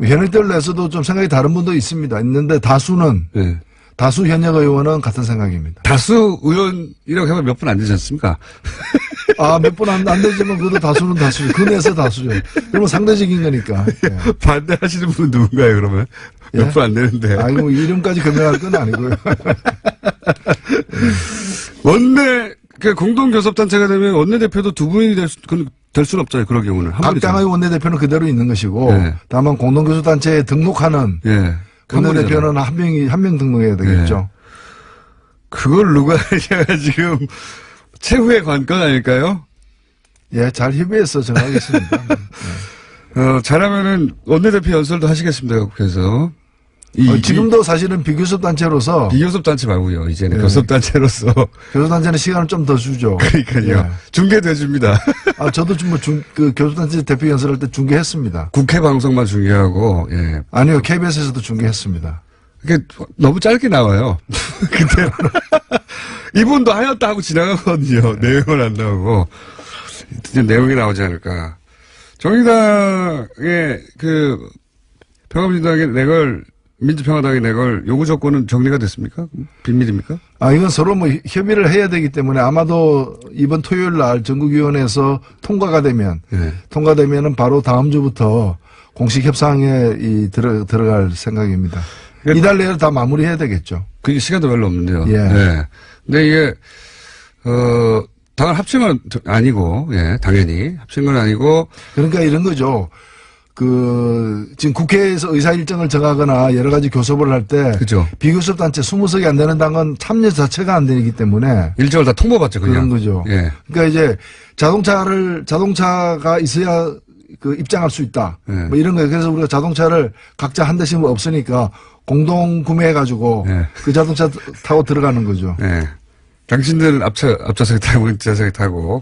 현역들 내에서도 좀 생각이 다른 분도 있는데 다수는 예. 다수 현역 의원은 같은 생각입니다. 다수 의원이라고 하면 몇 분 안 되지 않습니까? 몇 분 안 되지만 그래도 다수는 다수죠. 그 내에서 다수죠. 그러면 상대적인 거니까. 예. 반대하시는 분은 누군가요, 그러면? 예? 몇 분 안 되는데. 아이고, 이름까지 금명할 건 아니고요. 공동교섭단체가 되면 원내대표도 두 분이 될 수는 없잖아요, 그런 경우는. 한 각 분이잖아요. 당의 원내대표는 그대로 있는 것이고, 네. 다만 공동교섭단체에 등록하는 예. 원내대표는 한 명 등록해야 되겠죠. 그걸 누가 하냐가 지금 최후의 관건 아닐까요? 예, 잘 협의해서 정하겠습니다. 잘하면은 원내대표 연설도 하시겠습니다, 국회에서. 지금도 사실은 비교섭단체로서 비교섭단체 말고요. 이제는 네. 교섭단체로서. 교섭단체는 시간을 좀 더 주죠. 그러니까요. 예. 중계돼 줍니다. 저도 그 교섭단체 대표 연설할 때 중계했습니다. 국회 방송만 중계하고, 예. 아니요, KBS에서도 중계했습니다. 그게 너무 짧게 나와요. 근데 이분도 하였다 하고 지나가거든요. 내용은 안 나오고. 이제 내용이 나오지 않을까. 정의당의 평화민주당의 민주평화당의 내걸 요구 조건은 정리가 됐습니까? 비밀입니까? 이건 서로 협의를 해야 되기 때문에 아마도 이번 토요일 날 전국위원회에서 통과가 되면은 바로 다음 주부터 공식 협상에 들어갈 생각입니다. 이달 내에 다 마무리해야 되겠죠. 그게 시간도 별로 없는데요. 예. 네. 근데 이게, 당을 합친 건 아니고, 예, 당연히. 합친 건 아니고. 그러니까 이런 거죠. 지금 국회에서 의사 일정을 정하거나 여러 가지 교섭을 할 때. 그죠. 비교섭 단체 20석이 안 되는 당은 참여 자체가 안 되기 때문에. 일정을 다 통보받죠, 그냥. 그런 거죠. 예. 그러니까 이제 자동차가 있어야 입장할 수 있다. 예. 이런 거예요. 그래서 우리가 자동차를 각자 한 대씩 없으니까 공동 구매해가지고 예. 그 자동차 타고 들어가는 거죠. 예. 당신들 앞좌석에 타고, 뒷좌석에 타고,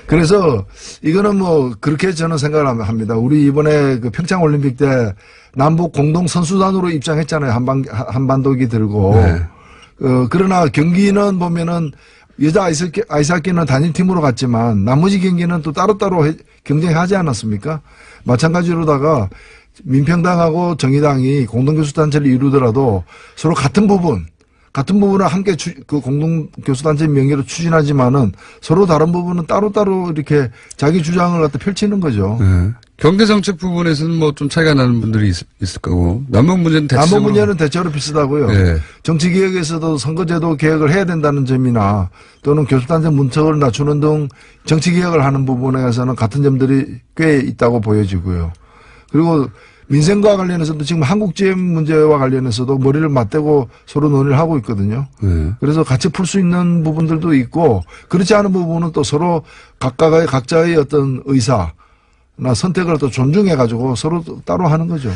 그래서 이거는 그렇게 저는 생각을 합니다. 우리 이번에 평창 올림픽 때 남북 공동 선수단으로 입장했잖아요. 한반도기 들고. 네. 그러나 경기는 보면은 여자 아이스하키는 단일팀으로 갔지만 나머지 경기는 또 따로따로 경쟁하지 않았습니까? 마찬가지로다가 민평당하고 정의당이 공동교수단체를 이루더라도 서로 같은 부분을 함께 공동교수단체 명예로 추진하지만은 서로 다른 부분은 따로따로 이렇게 자기 주장을 갖다 펼치는 거죠. 예. 경제정책 부분에서는 좀 차이가 나는 분들이 있을 거고. 남북 문제는 대체로 비슷하고요. 예. 정치개혁에서도 선거제도 개혁을 해야 된다는 점이나 또는 교수단체 문턱을 낮추는 등 정치개혁을 하는 부분에서는 같은 점들이 꽤 있다고 보여지고요. 그리고 민생과 관련해서도 지금 한국GM 문제와 관련해서도 머리를 맞대고 서로 논의를 하고 있거든요. 그래서 같이 풀 수 있는 부분들도 있고 그렇지 않은 부분은 또 서로 각자의 어떤 의사나 선택을 또 존중해 가지고 서로 따로 하는 거죠.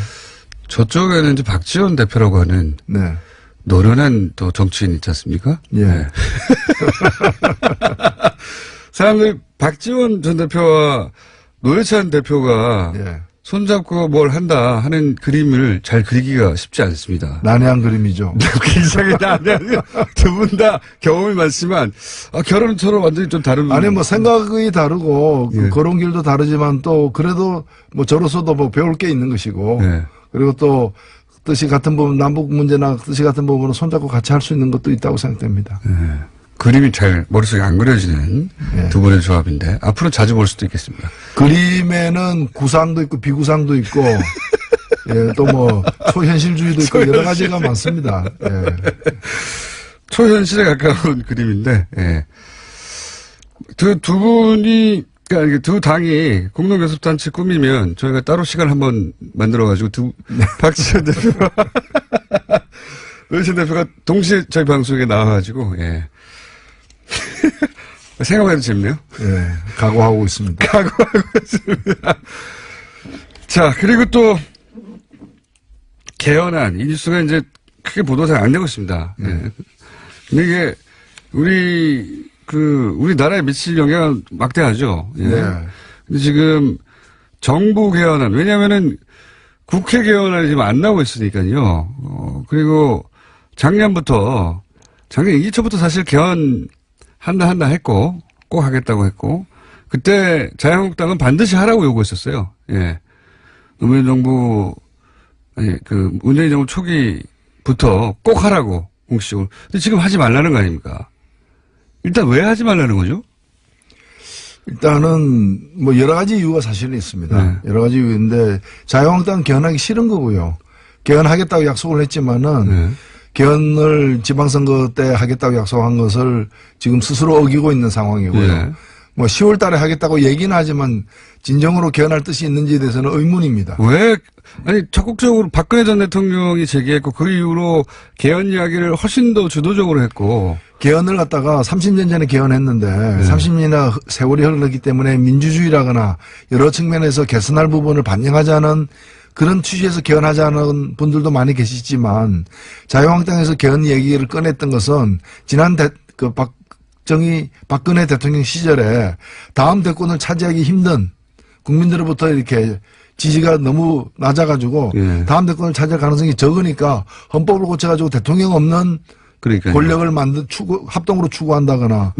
저쪽에는 이제 박지원 대표라고 하는 네. 노련한 또 정치인 있지 않습니까? 예. 네. 사람들이 박지원 전 대표와 노회찬 대표가 예. 손잡고 뭘 한다 하는 그림을 잘 그리기가 쉽지 않습니다. 난해한 그림이죠. 굉장히 난해한 두 분 다 경험이 많지만 결혼은 서로 완전히 좀 다른. 아니 생각이 다르고 예. 걸어온 길도 다르지만 또 그래도 저로서도 배울 게 있는 것이고 예. 그리고 또 뜻이 같은 부분 남북 문제나 뜻이 같은 부분은 손잡고 같이 할 수 있는 것도 있다고 생각됩니다. 예. 그림이 잘 머릿속에 안 그려지는 예. 두 분의 조합인데 앞으로 자주 볼 수도 있겠습니다. 그림에는 구상도 있고 비구상도 있고 예, 또 초현실주의도 있고 여러 가지가 많습니다. 예. 초현실에 가까운 그림인데 예. 두 분이 그러니까 두 당이 공동교섭단체 꾸미면 저희가 따로 시간을 한번 만들어가지고 박지원 대표와 노회찬 대표가 동시에 저희 방송에 나와가지고 예. 생각해도 재밌네요. 예, 각오하고 있습니다. 각오하고 있습니다. 자, 그리고 또 개헌안 이 뉴스가 이제 크게 보도가 잘 안 되고 있습니다. 예. 근데 이게 우리나라에 미칠 영향은 막대하죠. 예. 네. 근데 지금 정부 개헌안 왜냐면은 국회 개헌안이 지금 안 나오고 있으니까요. 그리고 작년 2기초부터 사실 개헌 한다 했고, 꼭 하겠다고 했고, 그때 자유한국당은 반드시 하라고 요구했었어요. 예. 문재인 정부 초기부터 꼭 하라고, 공식적으로. 근데 지금 하지 말라는 거 아닙니까? 일단 왜 하지 말라는 거죠? 일단은 여러 가지 이유가 사실은 있습니다. 네. 여러 가지 이유인데 자유한국당은 개헌하기 싫은 거고요. 개헌하겠다고 약속을 했지만은 네. 개헌을 지방선거 때 하겠다고 약속한 것을 지금 스스로 어기고 있는 상황이고요. 네. 10월 달에 하겠다고 얘기는 하지만 진정으로 개헌할 뜻이 있는지에 대해서는 의문입니다. 적극적으로 박근혜 전 대통령이 제기했고 그 이후로 개헌 이야기를 훨씬 더 주도적으로 했고. 개헌을 갖다가 30년 전에 개헌했는데 30년이나 세월이 흘렀기 때문에 민주주의라거나 여러 측면에서 개선할 부분을 반영하자는 그런 취지에서 개헌하자는 분들도 많이 계시지만 자유한국당에서 개헌 얘기를 꺼냈던 것은 지난 박근혜 대통령 시절에 다음 대권을 차지하기 힘든 국민들로부터 이렇게 지지가 너무 낮아가지고 다음 대권을 차지할 가능성이 적으니까 헌법을 고쳐가지고 대통령 없는 그러니까요. 권력을 합동으로 추구한다거나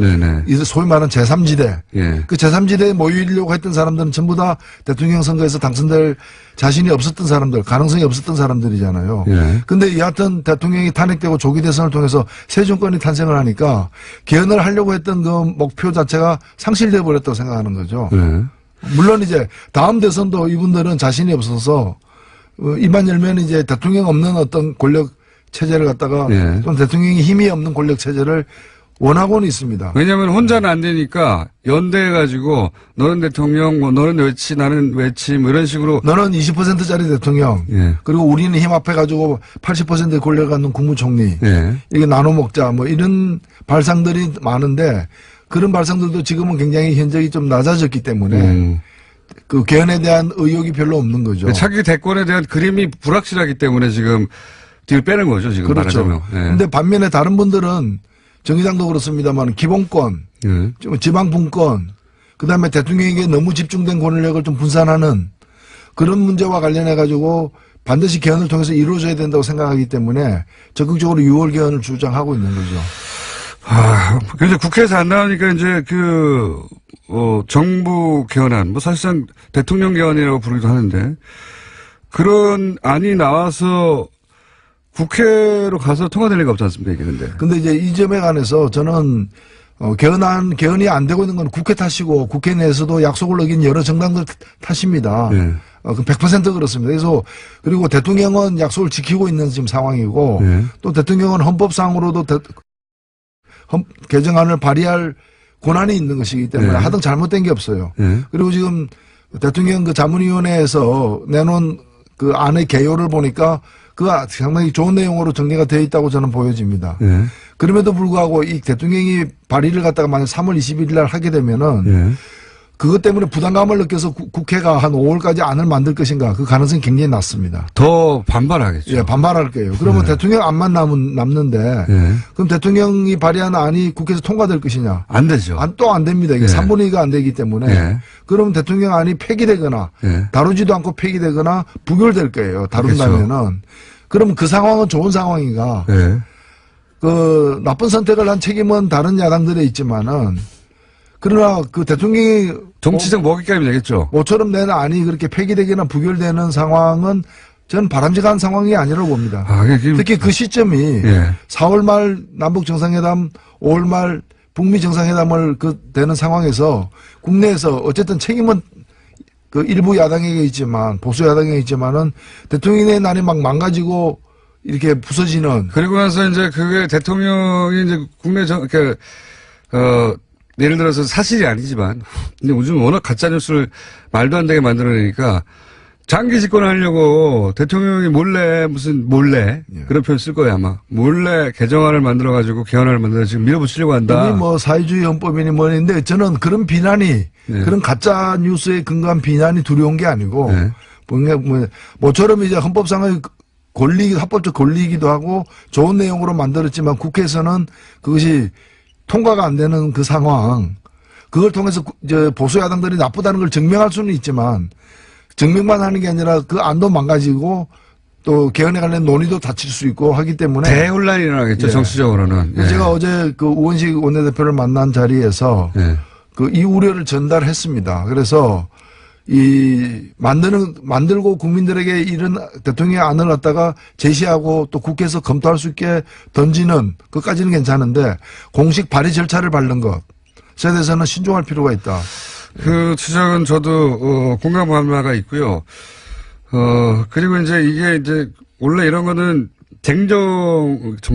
이제 소위 말하는 제3지대 그 제3지대에 모이려고 했던 사람들은 전부 다 대통령 선거에서 당선될 자신이 없었던 사람들, 가능성이 없었던 사람들이잖아요. 근데 여하튼 대통령이 탄핵되고 조기 대선을 통해서 새 정권이 탄생을 하니까 개헌을 하려고 했던 그 목표 자체가 상실되어 버렸다고 생각하는 거죠. 물론 이제 다음 대선도 이분들은 자신이 없어서 입만 열면 이제 대통령 없는 어떤 권력 체제를 갖다가 좀 대통령이 힘이 없는 권력 체제를 원하고는 있습니다. 왜냐하면 혼자는 안 되니까 연대해가지고 너는 대통령, 뭐 너는 외치, 나는 외치, 뭐 이런 식으로 너는 20%짜리 대통령, 그리고 우리는 힘 합해가지고 80%의 권력을 갖는 국무총리, 이게 나눠 먹자, 뭐 이런 발상들이 많은데 그런 발상들도 지금은 굉장히 현저히 좀 낮아졌기 때문에 그 개헌에 대한 의욕이 별로 없는 거죠. 차기 대권에 대한 그림이 불확실하기 때문에 지금 뒤를 빼는 거죠, 지금. 그렇죠. 말하자면. 근데 반면에 다른 분들은 정의당도 그렇습니다만 기본권, 지방분권, 그다음에 대통령에게 너무 집중된 권력을 좀 분산하는 그런 문제와 관련해 가지고 반드시 개헌을 통해서 이루어져야 된다고 생각하기 때문에 적극적으로 6월 개헌을 주장하고 있는 거죠. 근데 국회에서 안 나오니까 이제 정부 개헌안, 뭐 사실상 대통령 개헌이라고 부르기도 하는데 그런 안이 나와서 국회로 가서 통과될 리가 없지 않습니까, 이게 근데. 근데 이제 이 점에 관해서 저는, 개헌이 안 되고 있는 건 국회 탓이고 국회 내에서도 약속을 어긴 여러 정당들 탓입니다. 100% 그렇습니다. 그래서, 그리고 대통령은 약속을 지키고 있는 지금 상황이고 또 대통령은 헌법상으로도 개정안을 발의할 권한이 있는 것이기 때문에 하등 잘못된 게 없어요. 그리고 지금 대통령 그 자문위원회에서 내놓은 그 안의 개요를 보니까 상당히 좋은 내용으로 정리가 되어 있다고 저는 보여집니다. 그럼에도 불구하고 이 대통령이 발의를 갖다가 만약 3월 21일 날 하게 되면은 그것 때문에 부담감을 느껴서 국회가 한 5월까지 안을 만들 것인가 그 가능성이 굉장히 낮습니다. 더 반발하겠죠. 예, 반발할 거예요. 그러면 대통령 안만 남는데 그럼 대통령이 발의한 안이 국회에서 통과될 것이냐? 안 되죠. 또 안 됩니다. 이게 3분의 2가 안 되기 때문에 그러면 대통령 안이 폐기되거나 다루지도 않고 폐기되거나 부결될 거예요. 다룬다면은. 그렇죠. 그러면 그 상황은 좋은 상황인가? 그 나쁜 선택을 한 책임은 다른 야당들에 있지만은 그러나 그 대통령이 정치적 먹잇감이 되겠죠. 모처럼 낸 안이 그렇게 폐기되거나 부결되는 상황은 저는 바람직한 상황이 아니라고 봅니다. 특히 그 시점이 4월 말 남북 정상회담, 5월 말 북미 정상회담을 되는 상황에서 국내에서 어쨌든 책임은 그 일부 야당에게 있지만 보수 야당에 있지만은 대통령의 난이 막 망가지고 이렇게 부서지는. 그리고 나서 이제 그게 대통령이 이제 국내 예를 들어서 사실이 아니지만, 근데 요즘 워낙 가짜뉴스를 말도 안 되게 만들어내니까 장기 집권하려고 대통령이 몰래 그런 표현 쓸 거예요 아마. 몰래 개정안을 만들어가지고 개헌안을 만들어 지금 밀어붙이려고 한다. 이미 뭐 사회주의 헌법이니 뭐인데 저는 그런 비난이 그런 가짜뉴스에 근거한 비난이 두려운 게 아니고 뭐처럼 이제 헌법상의 합법적 권리이기도 하고 좋은 내용으로 만들었지만 국회에서는 그것이 통과가 안 되는 그 상황, 그걸 통해서 이제 보수 야당들이 나쁘다는 걸 증명할 수는 있지만 증명만 하는 게 아니라 그 안도 망가지고 또 개헌에 관련 논의도 다칠 수 있고 하기 때문에 대혼란이 일어나겠죠. 정치적으로는. 제가 어제 그 우원식 원내대표를 만난 자리에서 이 우려를 전달했습니다. 그래서 만들고 국민들에게 이런 대통령의 안을 갖다가 제시하고 또 국회에서 검토할 수 있게 던지는 것까지는 괜찮은데 공식 발의 절차를 밟는 것에 대해서는 신중할 필요가 있다. 그 지적은 저도 공감할 바가 있고요. 그리고 이게 원래 이런 거는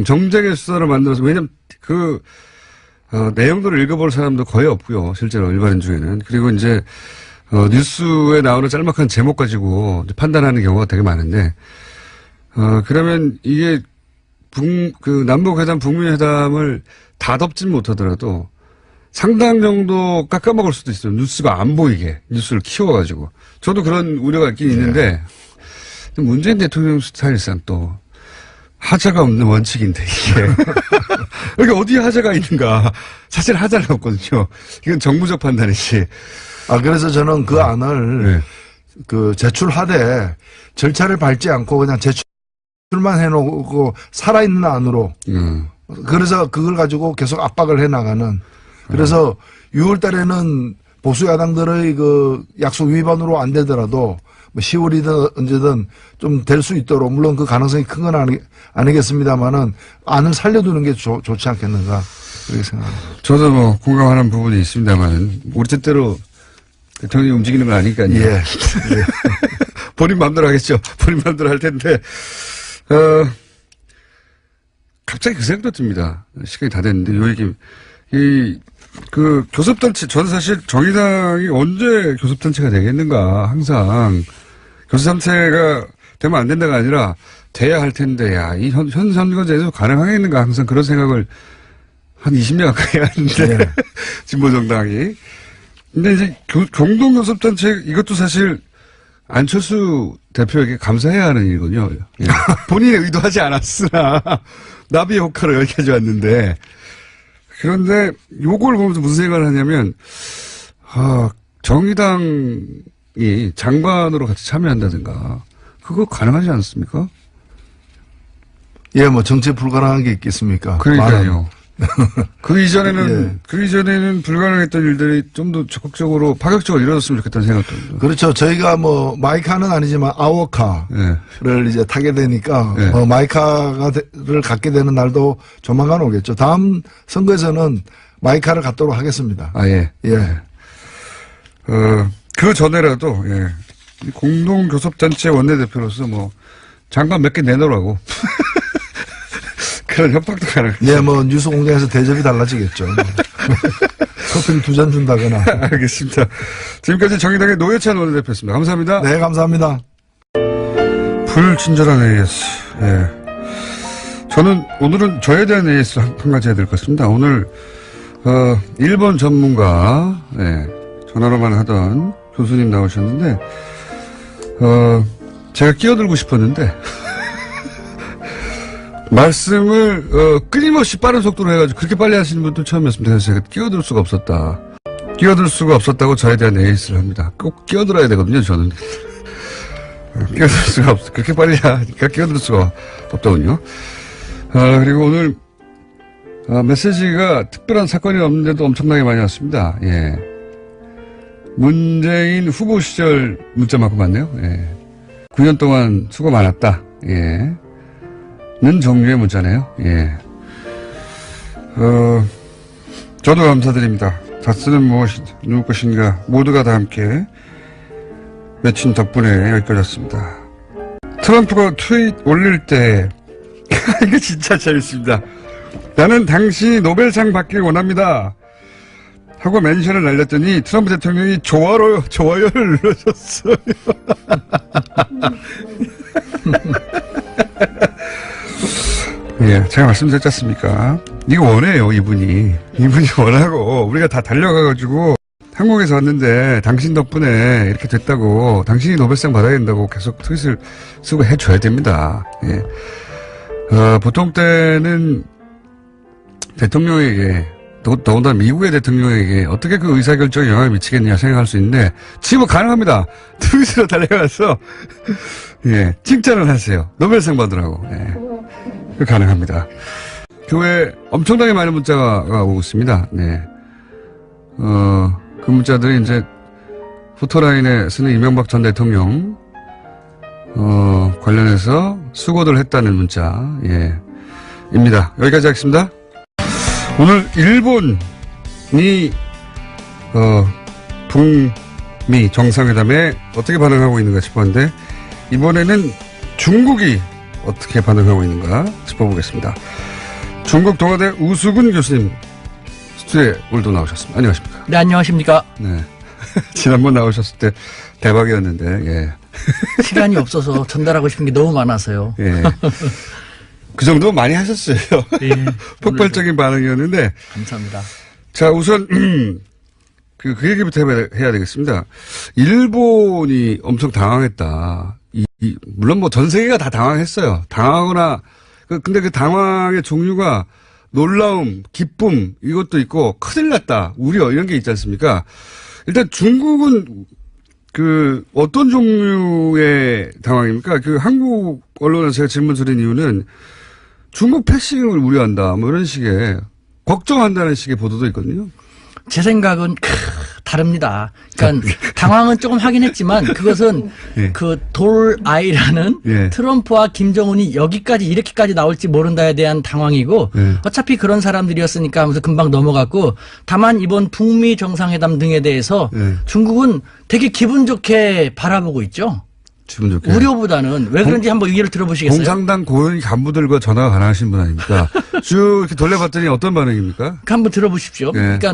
정쟁의 수사를 만들어서 왜냐면 내용들을 읽어볼 사람도 거의 없고요. 실제로 일반인 중에는. 그리고 뉴스에 나오는 짤막한 제목 가지고 판단하는 경우가 되게 많은데, 그러면 이게 남북회담, 북미회담을 다 덮진 못하더라도 상당 정도 깎아먹을 수도 있어요. 뉴스가 안 보이게, 뉴스를 키워가지고. 저도 그런 우려가 있긴 있는데, 문재인 대통령 스타일상 또, 하자가 없는 원칙인데, 이게. 여기 어디에 하자가 있는가. 사실 하자는 없거든요. 이건 정부적 판단이지. 그래서 저는 그 안을, 제출하되, 절차를 밟지 않고 그냥 제출만 해놓고, 살아있는 안으로. 그래서 그걸 가지고 계속 압박을 해나가는. 그래서 6월 달에는 보수 야당들의 그 약속 위반으로 안 되더라도 10월이든 언제든 좀 될 수 있도록, 물론 그 가능성이 큰 건 아니겠습니다만은 안을 살려두는 게 좋지 않겠는가 그렇게 생각합니다. 저도 뭐 공감하는 부분이 있습니다만 우리 뜻대로 대통령이 움직이는 건 아니니까요. 예. 본인 마음대로 하겠죠. 본인 마음대로 할 텐데 갑자기 그 생각도 듭니다. 시간이 다 됐는데 요 얘기 그 교섭단체, 저는 사실 정의당이 언제 교섭단체가 되겠는가, 항상. 교섭단체가 되면 안 된다가 아니라, 돼야 할 텐데, 이 현 선거제에서 가능하겠는가, 항상 그런 생각을 한 20년 가까이 하는데, 네. 진보정당이. 근데 이제 공동교섭단체, 이것도 사실 안철수 대표에게 감사해야 하는 일이군요. 예. 본인이 의도하지 않았으나, 나비의 효과로 여기까지 왔는데, 그런데 요걸 보면서 무슨 생각을 하냐면 정의당이 장관으로 같이 참여한다든가 그거 가능하지 않습니까? 예, 뭐 정치 불가능한 게 있겠습니까? 그러니까요. 그 이전에는 불가능했던 일들이 좀 더 적극적으로 파격적으로 이루어졌으면 좋겠다는 생각도 듭니다. 그렇죠. 저희가 뭐 마이카는 아니지만 아워카를 네. 이제 타게 되니까 네. 마이카를 갖게 되는 날도 조만간 오겠죠. 다음 선거에서는 마이카를 갖도록 하겠습니다. 예. 예. 그 전에라도 공동교섭단체 원내대표로서 뭐 장관 몇 개 내놓으라고. 그런 협박도 가능하죠. 네, 뭐 뉴스 공장에서 대접이 달라지겠죠. 커피를 2잔 준다거나. 알겠습니다. 지금까지 정의당의 노회찬 원내대표였습니다. 감사합니다. 네, 감사합니다. 불친절한 AS. 예. 저는 오늘은 저에 대한 AS 한 가지 해야 될 것 같습니다. 오늘 일본 전문가 전화로만 하던 교수님 나오셨는데 제가 끼어들고 싶었는데 말씀을 끊임없이 빠른 속도로 해가지고 그렇게 빨리 하시는 분도 처음이었습니다. 그래서 제가 끼어들 수가 없었다. 끼어들 수가 없었다고 저에 대한 AS를 합니다. 꼭 끼어들어야 되거든요. 저는 끼어들 수가 없어. 그렇게 빨리 하니까 끼어들 수가 없더군요. 그리고 오늘 메시지가 특별한 사건이 없는데도 엄청나게 많이 왔습니다. 예. 문재인 후보 시절 문자만큼 많네요. 예. 9년 동안 수고 많았다. 예. 는 종류의 문자네요. 예. 저도 감사드립니다. 다스는 누구 것인가 모두가 다 함께 외친 덕분에 여기까지 왔습니다. 트럼프가 트윗 올릴 때 이거 진짜 재밌습니다. 나는 당신이 노벨상 받길 원합니다. 하고 멘션을 날렸더니 트럼프 대통령이 좋아요를 눌러줬어요. 예, 제가 말씀드렸지 않습니까? 이거 원해요, 이분이 원하고, 우리가 다 달려가가지고, 한국에서 왔는데, 당신 덕분에 이렇게 됐다고, 당신이 노벨상 받아야 된다고 계속 트윗을 쓰고 해줘야 됩니다. 예. 보통 때는 대통령에게, 더군다나 미국의 대통령에게 어떻게 그 의사결정에 영향을 미치겠냐 생각할 수 있는데, 지금 가능합니다. 트윗으로 달려가서, 예, 칭찬을 하세요. 노벨상 받으라고. 예. 가능합니다. 교회에 엄청나게 많은 문자가 오고 있습니다. 네. 그 문자들이 이제 포토라인에 쓰는 이명박 전 대통령, 관련해서 수고들 했다는 문자, 예. 입니다. 여기까지 하겠습니다. 오늘 일본이, 북미 정상회담에 어떻게 반응하고 있는가 싶었는데, 이번에는 중국이 어떻게 반응하고 있는가 짚어보겠습니다. 중국 동아대 우수근 교수님 스튜디오에 오늘도 나오셨습니다. 안녕하십니까? 네, 안녕하십니까? 네. 지난번 나오셨을 때 대박이었는데, 예. 시간이 없어서 전달하고 싶은 게 너무 많아서요. 예. 그 정도 많이 하셨어요. 예, 폭발적인 반응이었는데. 감사합니다. 자, 우선, 그 얘기부터 해야 되겠습니다. 일본이 엄청 당황했다. 물론 뭐 전 세계가 다 당황했어요. 당황하거나, 근데 그 당황의 종류가 놀라움, 기쁨, 이것도 있고, 큰일 났다, 우려, 이런 게 있지 않습니까? 일단 중국은 어떤 종류의 당황입니까? 한국 언론에서 제가 질문 드린 이유는 중국 패싱을 우려한다, 뭐 이런 식의, 걱정한다는 식의 보도도 있거든요. 제 생각은 다릅니다. 그러니까 당황은 조금 하긴 했지만 그것은 예. 그 돌아이라는 예. 트럼프와 김정은이 여기까지 이렇게까지 나올지 모른다에 대한 당황이고 예. 어차피 그런 사람들이었으니까 하면서 금방 넘어갔고 다만 이번 북미 정상회담 등에 대해서 예. 중국은 되게 기분 좋게 바라보고 있죠. 기분 좋게. 우려보다는 왜 그런지 한번 얘기를 들어보시겠어요? 공산당 고위 간부들과 전화가 가능하신 분 아닙니까? 쭉 이렇게 돌려봤더니 어떤 반응입니까? 한번 들어보십시오. 예. 그러니까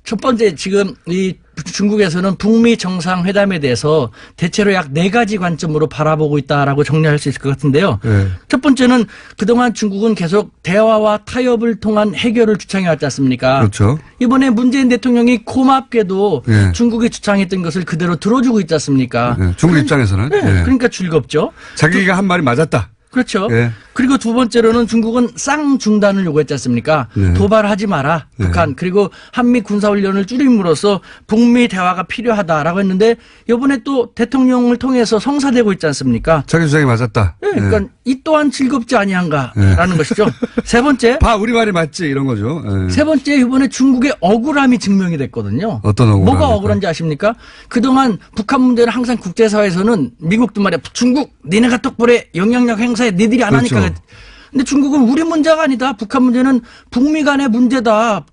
첫 번째 지금 이 중국에서는 북미 정상회담에 대해서 대체로 약 4가지 관점으로 바라보고 있다라고 정리할 수 있을 것 같은데요. 예. 첫 번째는 그동안 중국은 계속 대화와 타협을 통한 해결을 주창해 왔지 않습니까? 그렇죠. 이번에 문재인 대통령이 고맙게도 예. 중국이 주창했던 것을 그대로 들어주고 있지 않습니까? 예. 중국 입장에서는. 네, 예. 그러니까 즐겁죠. 자기가 한 말이 맞았다. 그렇죠. 예. 그리고 두 번째로는 중국은 쌍중단을 요구했지 않습니까? 네. 도발하지 마라, 네. 북한. 그리고 한미 군사훈련을 줄임으로써 북미 대화가 필요하다라고 했는데 이번에 또 대통령을 통해서 성사되고 있지 않습니까? 자기 주장이 맞았다. 네, 그러니까 이 또한 즐겁지 아니한가라는 것이죠. 세 번째. 봐, 우리 말이 맞지 이런 거죠. 예. 세 번째 이번에 중국의 억울함이 증명이 됐거든요. 어떤 억울함입니까? 뭐가 억울한지 아십니까? 그동안 북한 문제는 항상 국제사회에서는 미국도 말이야. 중국 니네가 똑바로 영향력 행사에 니들이 안 그렇죠. 하니까. 근데 중국은 우리 문제가 아니다. 북한 문제는 북미 간의 문제다.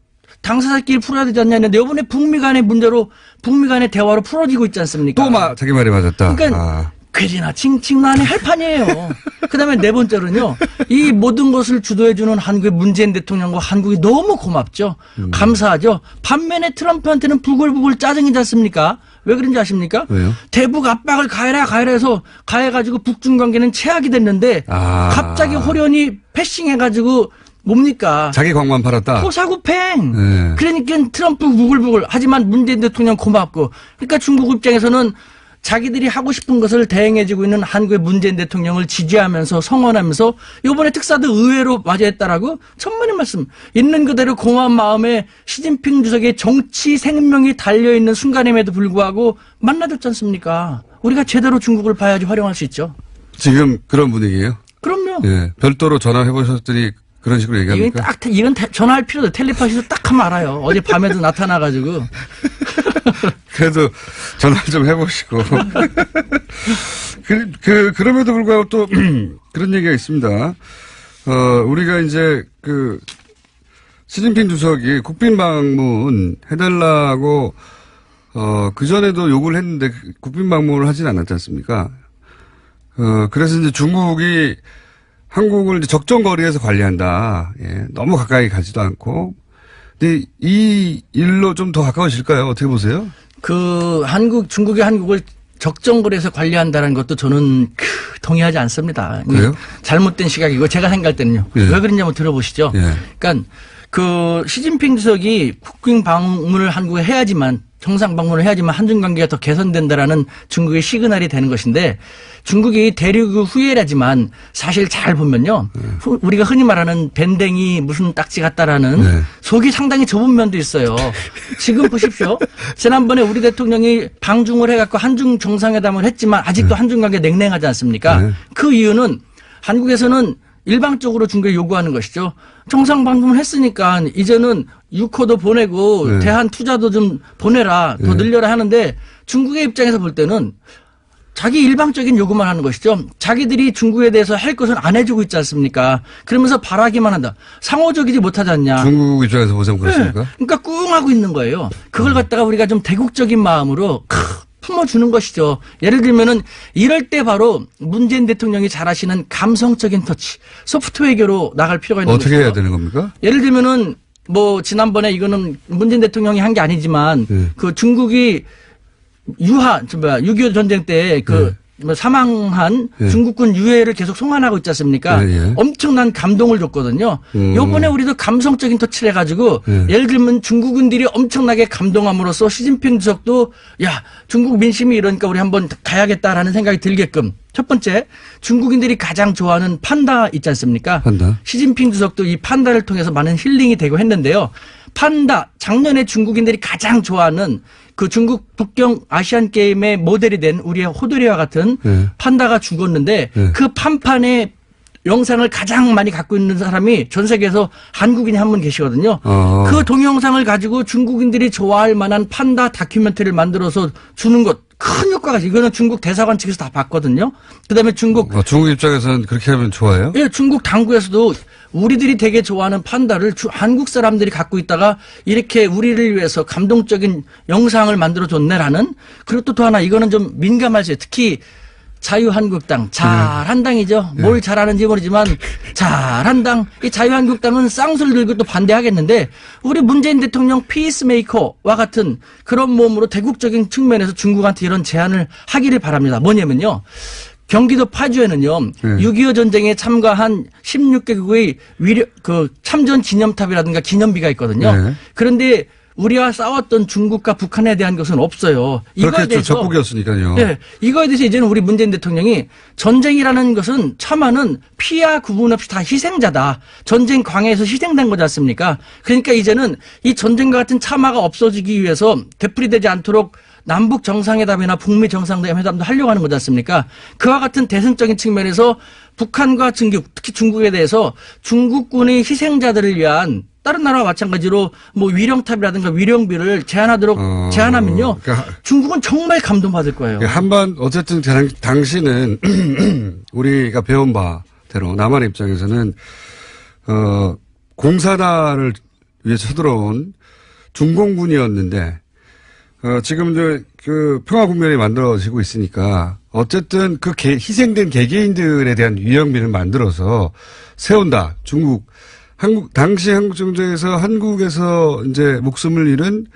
당사자끼리 풀어야 되지 않냐 했는데 이번에 북미 간의 문제로 북미 간의 대화로 풀어지고 있지 않습니까? 또 자기 말이 맞았다. 그러니까 괴리나 칭칭나니 할 판이에요. 그다음에 네 번째로는요. 이 모든 것을 주도해주는 한국의 문재인 대통령과 한국이 너무 고맙죠. 감사하죠. 반면에 트럼프한테는 부글부글 짜증이지 않습니까? 왜 그런지 아십니까? 왜요? 대북 압박을 가해라 해서 가해가지고 북중 관계는 최악이 됐는데 갑자기 호련히 패싱해가지고 뭡니까? 자기 광만 팔았다. 호사구팽. 네. 그러니까 트럼프 부글부글 하지만 문재인 대통령 고맙고 그러니까 중국 입장에서는 자기들이 하고 싶은 것을 대행해주고 있는 한국의 문재인 대통령을 지지하면서 성원하면서 이번에 특사도 의외로 맞이했다라고 천만의 말씀. 있는 그대로 고마운 마음에 시진핑 주석의 정치 생명이 달려있는 순간임에도 불구하고 만나줬지 않습니까? 우리가 제대로 중국을 봐야지 활용할 수 있죠. 지금 그런 분위기예요? 그럼요. 예. 별도로 전화해보셨더니 그런 식으로 얘기합니까? 이건 전화할 필요도 없어요. 텔레파시로 딱 하면 알아요. 어제 밤에도 나타나가지고. 그래도 전화를 좀 해보시고. 그럼에도 불구하고 또 그런 얘기가 있습니다. 우리가 이제 시진핑 주석이 국빈 방문 해달라고, 그전에도 요구를 했는데 국빈 방문을 하진 않았지 않습니까? 그래서 이제 중국이 한국을 이제 적정 거리에서 관리한다. 예, 너무 가까이 가지도 않고. 근데 이 일로 좀 더 가까워질까요? 어떻게 보세요? 중국이 한국을 적정거리에서 관리한다는 것도 저는 동의하지 않습니다. 그래요? 잘못된 시각이고 제가 생각할 때는요. 예. 왜 그런지 한번 들어보시죠. 예. 그러니까 시진핑 주석이 국빈 방문을 한국에 해야지만 정상 방문을 해야지만 한중 관계가 더 개선된다라는 중국의 시그널이 되는 것인데 중국이 대륙 후예라지만 사실 잘 보면요. 우리가 흔히 말하는 밴댕이 무슨 딱지 같다라는 네. 속이 상당히 좁은 면도 있어요. 지금 보십시오. 지난번에 우리 대통령이 방중을 해갖고 한중 정상회담을 했지만 아직도 한중 관계 냉랭하지 않습니까? 네. 그 이유는 한국에서는 일방적으로 중국에 요구하는 것이죠. 정상 방문을 했으니까 이제는 유코도 보내고 네. 대한 투자도 좀 보내라, 더 늘려라 하는데 중국의 입장에서 볼 때는 자기 일방적인 요구만 하는 것이죠. 자기들이 중국에 대해서 할 것은 안 해주고 있지 않습니까? 그러면서 바라기만 한다. 상호적이지 못하지 않냐. 중국 입장에서 보자면 그렇습니까? 네. 그러니까 꿍 하고 있는 거예요. 그걸 갖다가 우리가 좀 대국적인 마음으로 품어주는 것이죠. 예를 들면은 이럴 때 바로 문재인 대통령이 잘하시는 감성적인 터치, 소프트 외교로 나갈 필요가 있는 어떻게 것이죠. 해야 되는 겁니까? 예를 들면은 지난번에 이거는 문재인 대통령이 한 게 아니지만 네. 중국이 6.25 전쟁 때 사망한 예. 중국군 유해를 계속 송환하고 있지 않습니까? 예, 예. 엄청난 감동을 줬거든요. 요번에 우리도 감성적인 터치를 해가지고 예를 들면 중국인들이 엄청나게 감동함으로써 시진핑 주석도 야 중국 민심이 이러니까 우리 한번 가야겠다라는 생각이 들게끔 첫 번째 중국인들이 가장 좋아하는 판다 있지 않습니까? 판다. 시진핑 주석도 이 판다를 통해서 많은 힐링이 되고 했는데요. 판다 작년에 중국인들이 가장 좋아하는 그 중국 북경 아시안 게임의 모델이 된 우리의 호두리와 같은 네. 판다가 죽었는데 네. 그 판판의 영상을 가장 많이 갖고 있는 사람이 전 세계에서 한국인이 한 분 계시거든요. 그 동영상을 가지고 중국인들이 좋아할 만한 판다 다큐멘터리를 만들어서 주는 것 큰 효과가 있어요. 이거는 중국 대사관 측에서 다 봤거든요. 그다음에 중국 중국 입장에서는 그렇게 하면 좋아요? 예, 중국 당국에서도 우리들이 되게 좋아하는 판다를 한국 사람들이 갖고 있다가 이렇게 우리를 위해서 감동적인 영상을 만들어줬네라는 그리고 또 하나 이거는 좀 민감하죠. 특히 자유한국당 잘한당이죠. 뭘 잘하는지 모르지만 잘한당. 이 자유한국당은 쌍수를 들고 또 반대하겠는데 우리 문재인 대통령 피스메이커와 같은 그런 몸으로 대국적인 측면에서 중국한테 이런 제안을 하기를 바랍니다. 뭐냐면요. 경기도 파주에는요, 6.25 전쟁에 참가한 16개국의 참전 기념탑이라든가 기념비가 있거든요. 네. 그런데 우리와 싸웠던 중국과 북한에 대한 것은 없어요. 이거에 그렇겠죠. 대해서 적국이었으니까요. 네, 이거에 대해서 이제는 우리 문재인 대통령이 전쟁이라는 것은 참화는 피와 구분 없이 다 희생자다. 전쟁 광해에서 희생된 거지 않습니까? 그러니까 이제는 이 전쟁과 같은 참화가 없어지기 위해서 되풀이되지 않도록 남북 정상회담이나 북미 정상회담도 하려고 하는 거지 않습니까? 그와 같은 대승적인 측면에서 북한과 중국, 특히 중국에 대해서 중국군의 희생자들을 위한 다른 나라와 마찬가지로 뭐 위령탑이라든가 위령비를 제안하면요. 그러니까 중국은 정말 감동받을 거예요. 한반 어쨌든 당시는 우리가 배운 바대로 남한의 입장에서는 공산화를 위해서 서들어온 중공군이었는데 지금 이제 그 평화 국면이 만들어지고 있으니까 어쨌든 그 희생된 개개인들에 대한 위령비를 만들어서 세운다. 당시 한국 정부에서 한국에서 이제 목숨을 잃은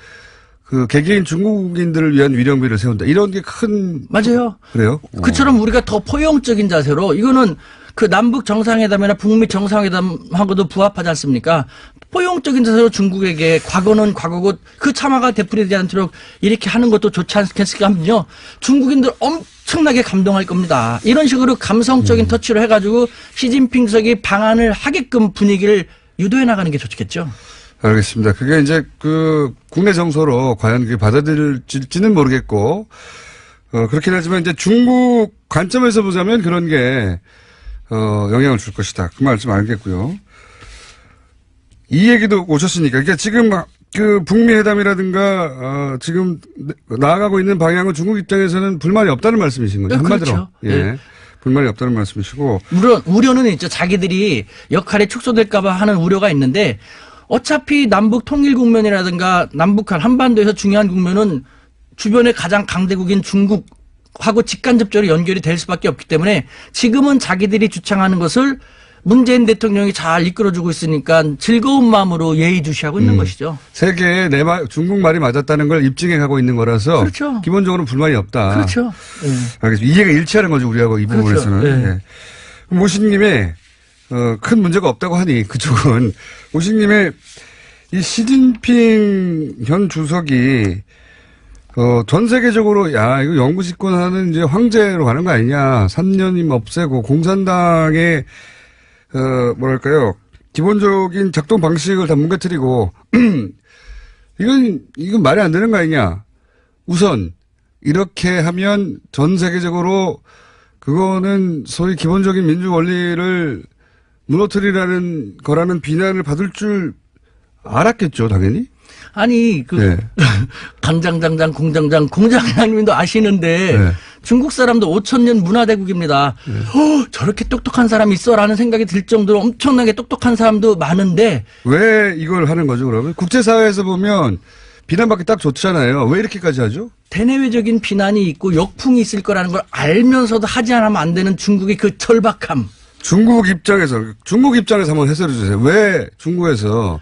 그 개개인 중국인들을 위한 위령비를 세운다. 이런 게 큰. 맞아요. 그래요? 그처럼 우리가 더 포용적인 자세로 이거는 그 남북 정상회담이나 북미 정상회담하고도 부합하지 않습니까? 포용적인 자세로 중국에게 과거는 과거고 그 참화가 되풀이되지 않도록 이렇게 하는 것도 좋지 않겠습니까 하면요. 중국인들 엄청나게 감동할 겁니다. 이런 식으로 감성적인 터치로 해가지고 시진핑 주석이 방한을 하게끔 분위기를 유도해 나가는 게 좋겠죠. 알겠습니다. 그게 이제 그 국내 정서로 과연 그게 받아들일지는 모르겠고, 그렇긴 하지만 이제 중국 관점에서 보자면 그런 게, 영향을 줄 것이다. 그 말씀 알겠고요. 이 얘기도 오셨으니까. 그러니까 지금 그 북미 회담이라든가, 지금 나아가고 있는 방향은 중국 입장에서는 불만이 없다는 말씀이신 거죠. 한마디로. 그렇죠. 예. 네. 불만이 없다는 말씀이시고. 물론 우려는 있죠. 자기들이 역할이 축소될까 봐 하는 우려가 있는데 어차피 남북 통일 국면이라든가 남북한 한반도에서 중요한 국면은 주변의 가장 강대국인 중국하고 직간접적으로 연결이 될 수밖에 없기 때문에 지금은 자기들이 주창하는 것을 문재인 대통령이 잘 이끌어주고 있으니까 즐거운 마음으로 예의주시하고 있는 것이죠. 세계에 중국말이 맞았다는 걸 입증해 가고 있는 거라서. 그렇죠. 기본적으로 불만이 없다. 그렇죠. 네. 알겠습니다. 이해가 일치하는 거죠, 우리하고 이 그렇죠. 부분에서는. 네. 예. 모신님의, 큰 문제가 없다고 하니, 그쪽은. 모신님의 이 시진핑 현 주석이, 전 세계적으로, 야, 이거 영구 집권하는 이제 황제로 가는 거 아니냐. 삼년임 없애고, 공산당의, 뭐랄까요. 기본적인 작동 방식을 다 뭉개뜨리고, 이건 말이 안 되는 거 아니냐. 우선, 이렇게 하면 전 세계적으로 그거는 소위 기본적인 민주 원리를 무너뜨리라는 거라는 비난을 받을 줄 알았겠죠, 당연히. 아니 네. 간장장장 공장장님도 아시는데 네. 중국 사람도 5,000년 문화대국입니다. 저렇게 똑똑한 사람이 있어라는 생각이 들 정도로 엄청나게 똑똑한 사람도 많은데 왜 이걸 하는 거죠, 그러면? 국제사회에서 보면 비난받기 딱 좋잖아요. 왜 이렇게까지 하죠? 대내외적인 비난이 있고 역풍이 있을 거라는 걸 알면서도 하지 않으면 안 되는 중국의 그 절박함. 중국 입장에서 한번 해설해 주세요. 왜 중국에서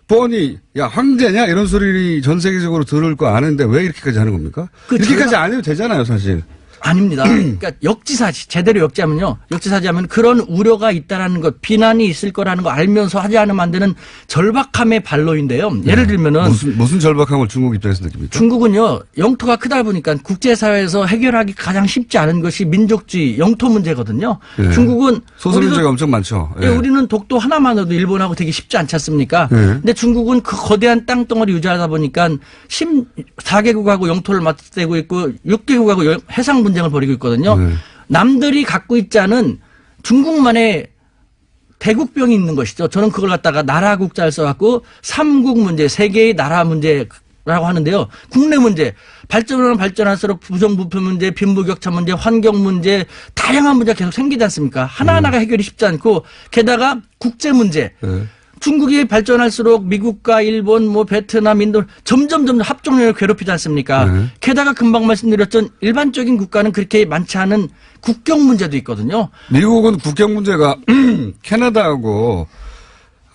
뻔히 야 황제냐 이런 소리 전 세계적으로 들을 거 아는데 왜 이렇게까지 하는 겁니까? 이렇게까지 안 해도 되잖아요, 사실. 아닙니다. 그러니까 역지사지, 제대로 역지하면요. 역지사지하면 그런 우려가 있다라는 것, 비난이 있을 거라는 거 알면서 하지 않으면 안 되는 절박함의 반로인데요. 예를 들면은. 무슨 절박함을 중국 입장에서 느낍니까? 중국은요, 영토가 크다 보니까 국제사회에서 해결하기 가장 쉽지 않은 것이 민족주의, 영토 문제거든요. 예. 중국은. 소설 문제가 엄청 많죠. 예. 우리는 독도 하나만으로도 일본하고 되게 쉽지 않지 않습니까? 예. 근데 중국은 그 거대한 땅덩어리 유지하다 보니까 14개국하고 영토를 맞대고 있고 6개국하고 해상 분쟁을 벌이고 있거든요. 네. 남들이 갖고 있지 않은 중국만의 대국병이 있는 것이죠. 저는 그걸 갖다가 나라 국자를 써갖고 삼국 문제, 세계의 나라 문제라고 하는데요. 국내 문제, 발전하면 발전할수록 부정부패 문제, 빈부격차 문제, 환경 문제, 다양한 문제가 계속 생기지 않습니까? 하나하나가 해결이 쉽지 않고 게다가 국제 문제. 네. 중국이 발전할수록 미국과 일본, 베트남, 인도 점점 합종력을 괴롭히지 않습니까? 네. 게다가 금방 말씀드렸던 일반적인 국가는 그렇게 많지 않은 국경 문제도 있거든요. 미국은 국경 문제가 캐나다하고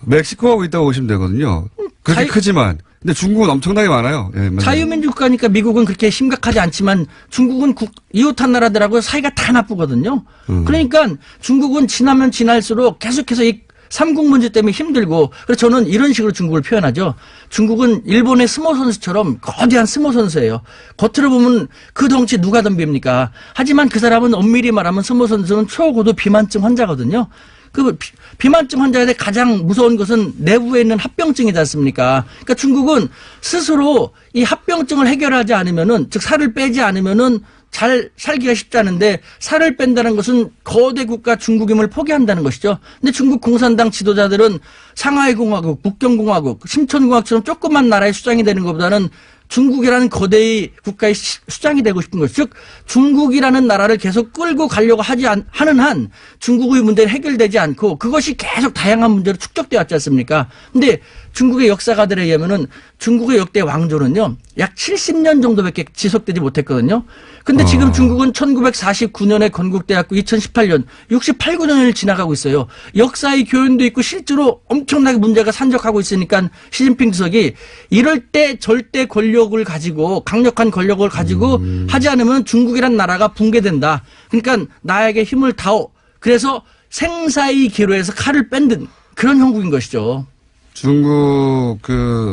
멕시코하고 있다고 보시면 되거든요. 그렇게 크지만. 근데 중국은 엄청나게 많아요. 예, 자유민주 국가니까 미국은 그렇게 심각하지 않지만 중국은 이웃한 나라들하고 사이가 다 나쁘거든요. 그러니까 중국은 지나면 지날수록 계속해서 이 삼국 문제 때문에 힘들고, 그래서 저는 이런 식으로 중국을 표현하죠. 중국은 일본의 스모 선수처럼 거대한 스모 선수예요. 겉으로 보면 그 덩치 누가 덤빕니까? 하지만 그 사람은 엄밀히 말하면 스모 선수는 초고도 비만증 환자거든요. 그 비만증 환자에 가장 무서운 것은 내부에 있는 합병증이지 않습니까? 그러니까 중국은 스스로 이 합병증을 해결하지 않으면은, 즉 살을 빼지 않으면은 잘 살기가 쉽지 않은데, 살을 뺀다는 것은 거대 국가 중국임을 포기한다는 것이죠. 근데 중국 공산당 지도자들은 상하이 공화국, 북경 공화국, 심천 공화국처럼 조그만 나라의 수장이 되는 것보다는 중국이라는 거대의 국가의 수장이 되고 싶은 것. 즉 중국이라는 나라를 계속 끌고 가려고 하는 한 중국의 문제는 해결되지 않고 그것이 계속 다양한 문제로 축적되어 왔지 않습니까? 근데 중국의 역사가들에 의하면은 중국의 역대 왕조는요, 약 70년 정도밖에 지속되지 못했거든요. 근데 지금 중국은 1949년에 건국되었고 2018년 68, 9년을 지나가고 있어요. 역사의 교훈도 있고 실제로 엄청나게 문제가 산적하고 있으니까 시진핑 주석이 이럴 때 절대 권력을 가지고, 강력한 권력을 가지고 하지 않으면 중국이란 나라가 붕괴된다. 그러니까 나에게 힘을 다오. 그래서 생사의 기로에서 칼을 뺀 그런 형국인 것이죠. 중국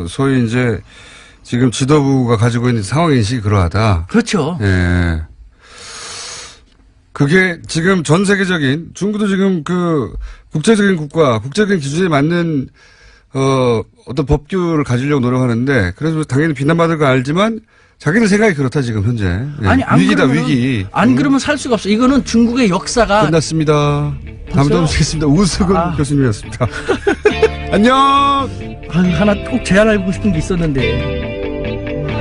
소위 이제 지금 지도부가 가지고 있는 상황인식이 그러하다. 그렇죠. 예. 그게 지금 전 세계적인, 중국도 지금 국제적인 국가, 국제적인 기준에 맞는 어떤 법규를 가지려고 노력하는데, 그래서 당연히 비난받을 거 알지만 자기들 생각이 그렇다 지금 현재. 예. 아니, 위기다 위기. 안 그러면 살 수가 없어. 이거는 중국의 역사가 끝났습니다. 다음에 또 뵙겠습니다. 우수근 교수님이었습니다. 안녕. 하나 꼭 제안하고 싶은 게 있었는데.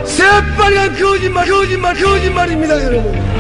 새빨간 거짓말입니다, 여러분.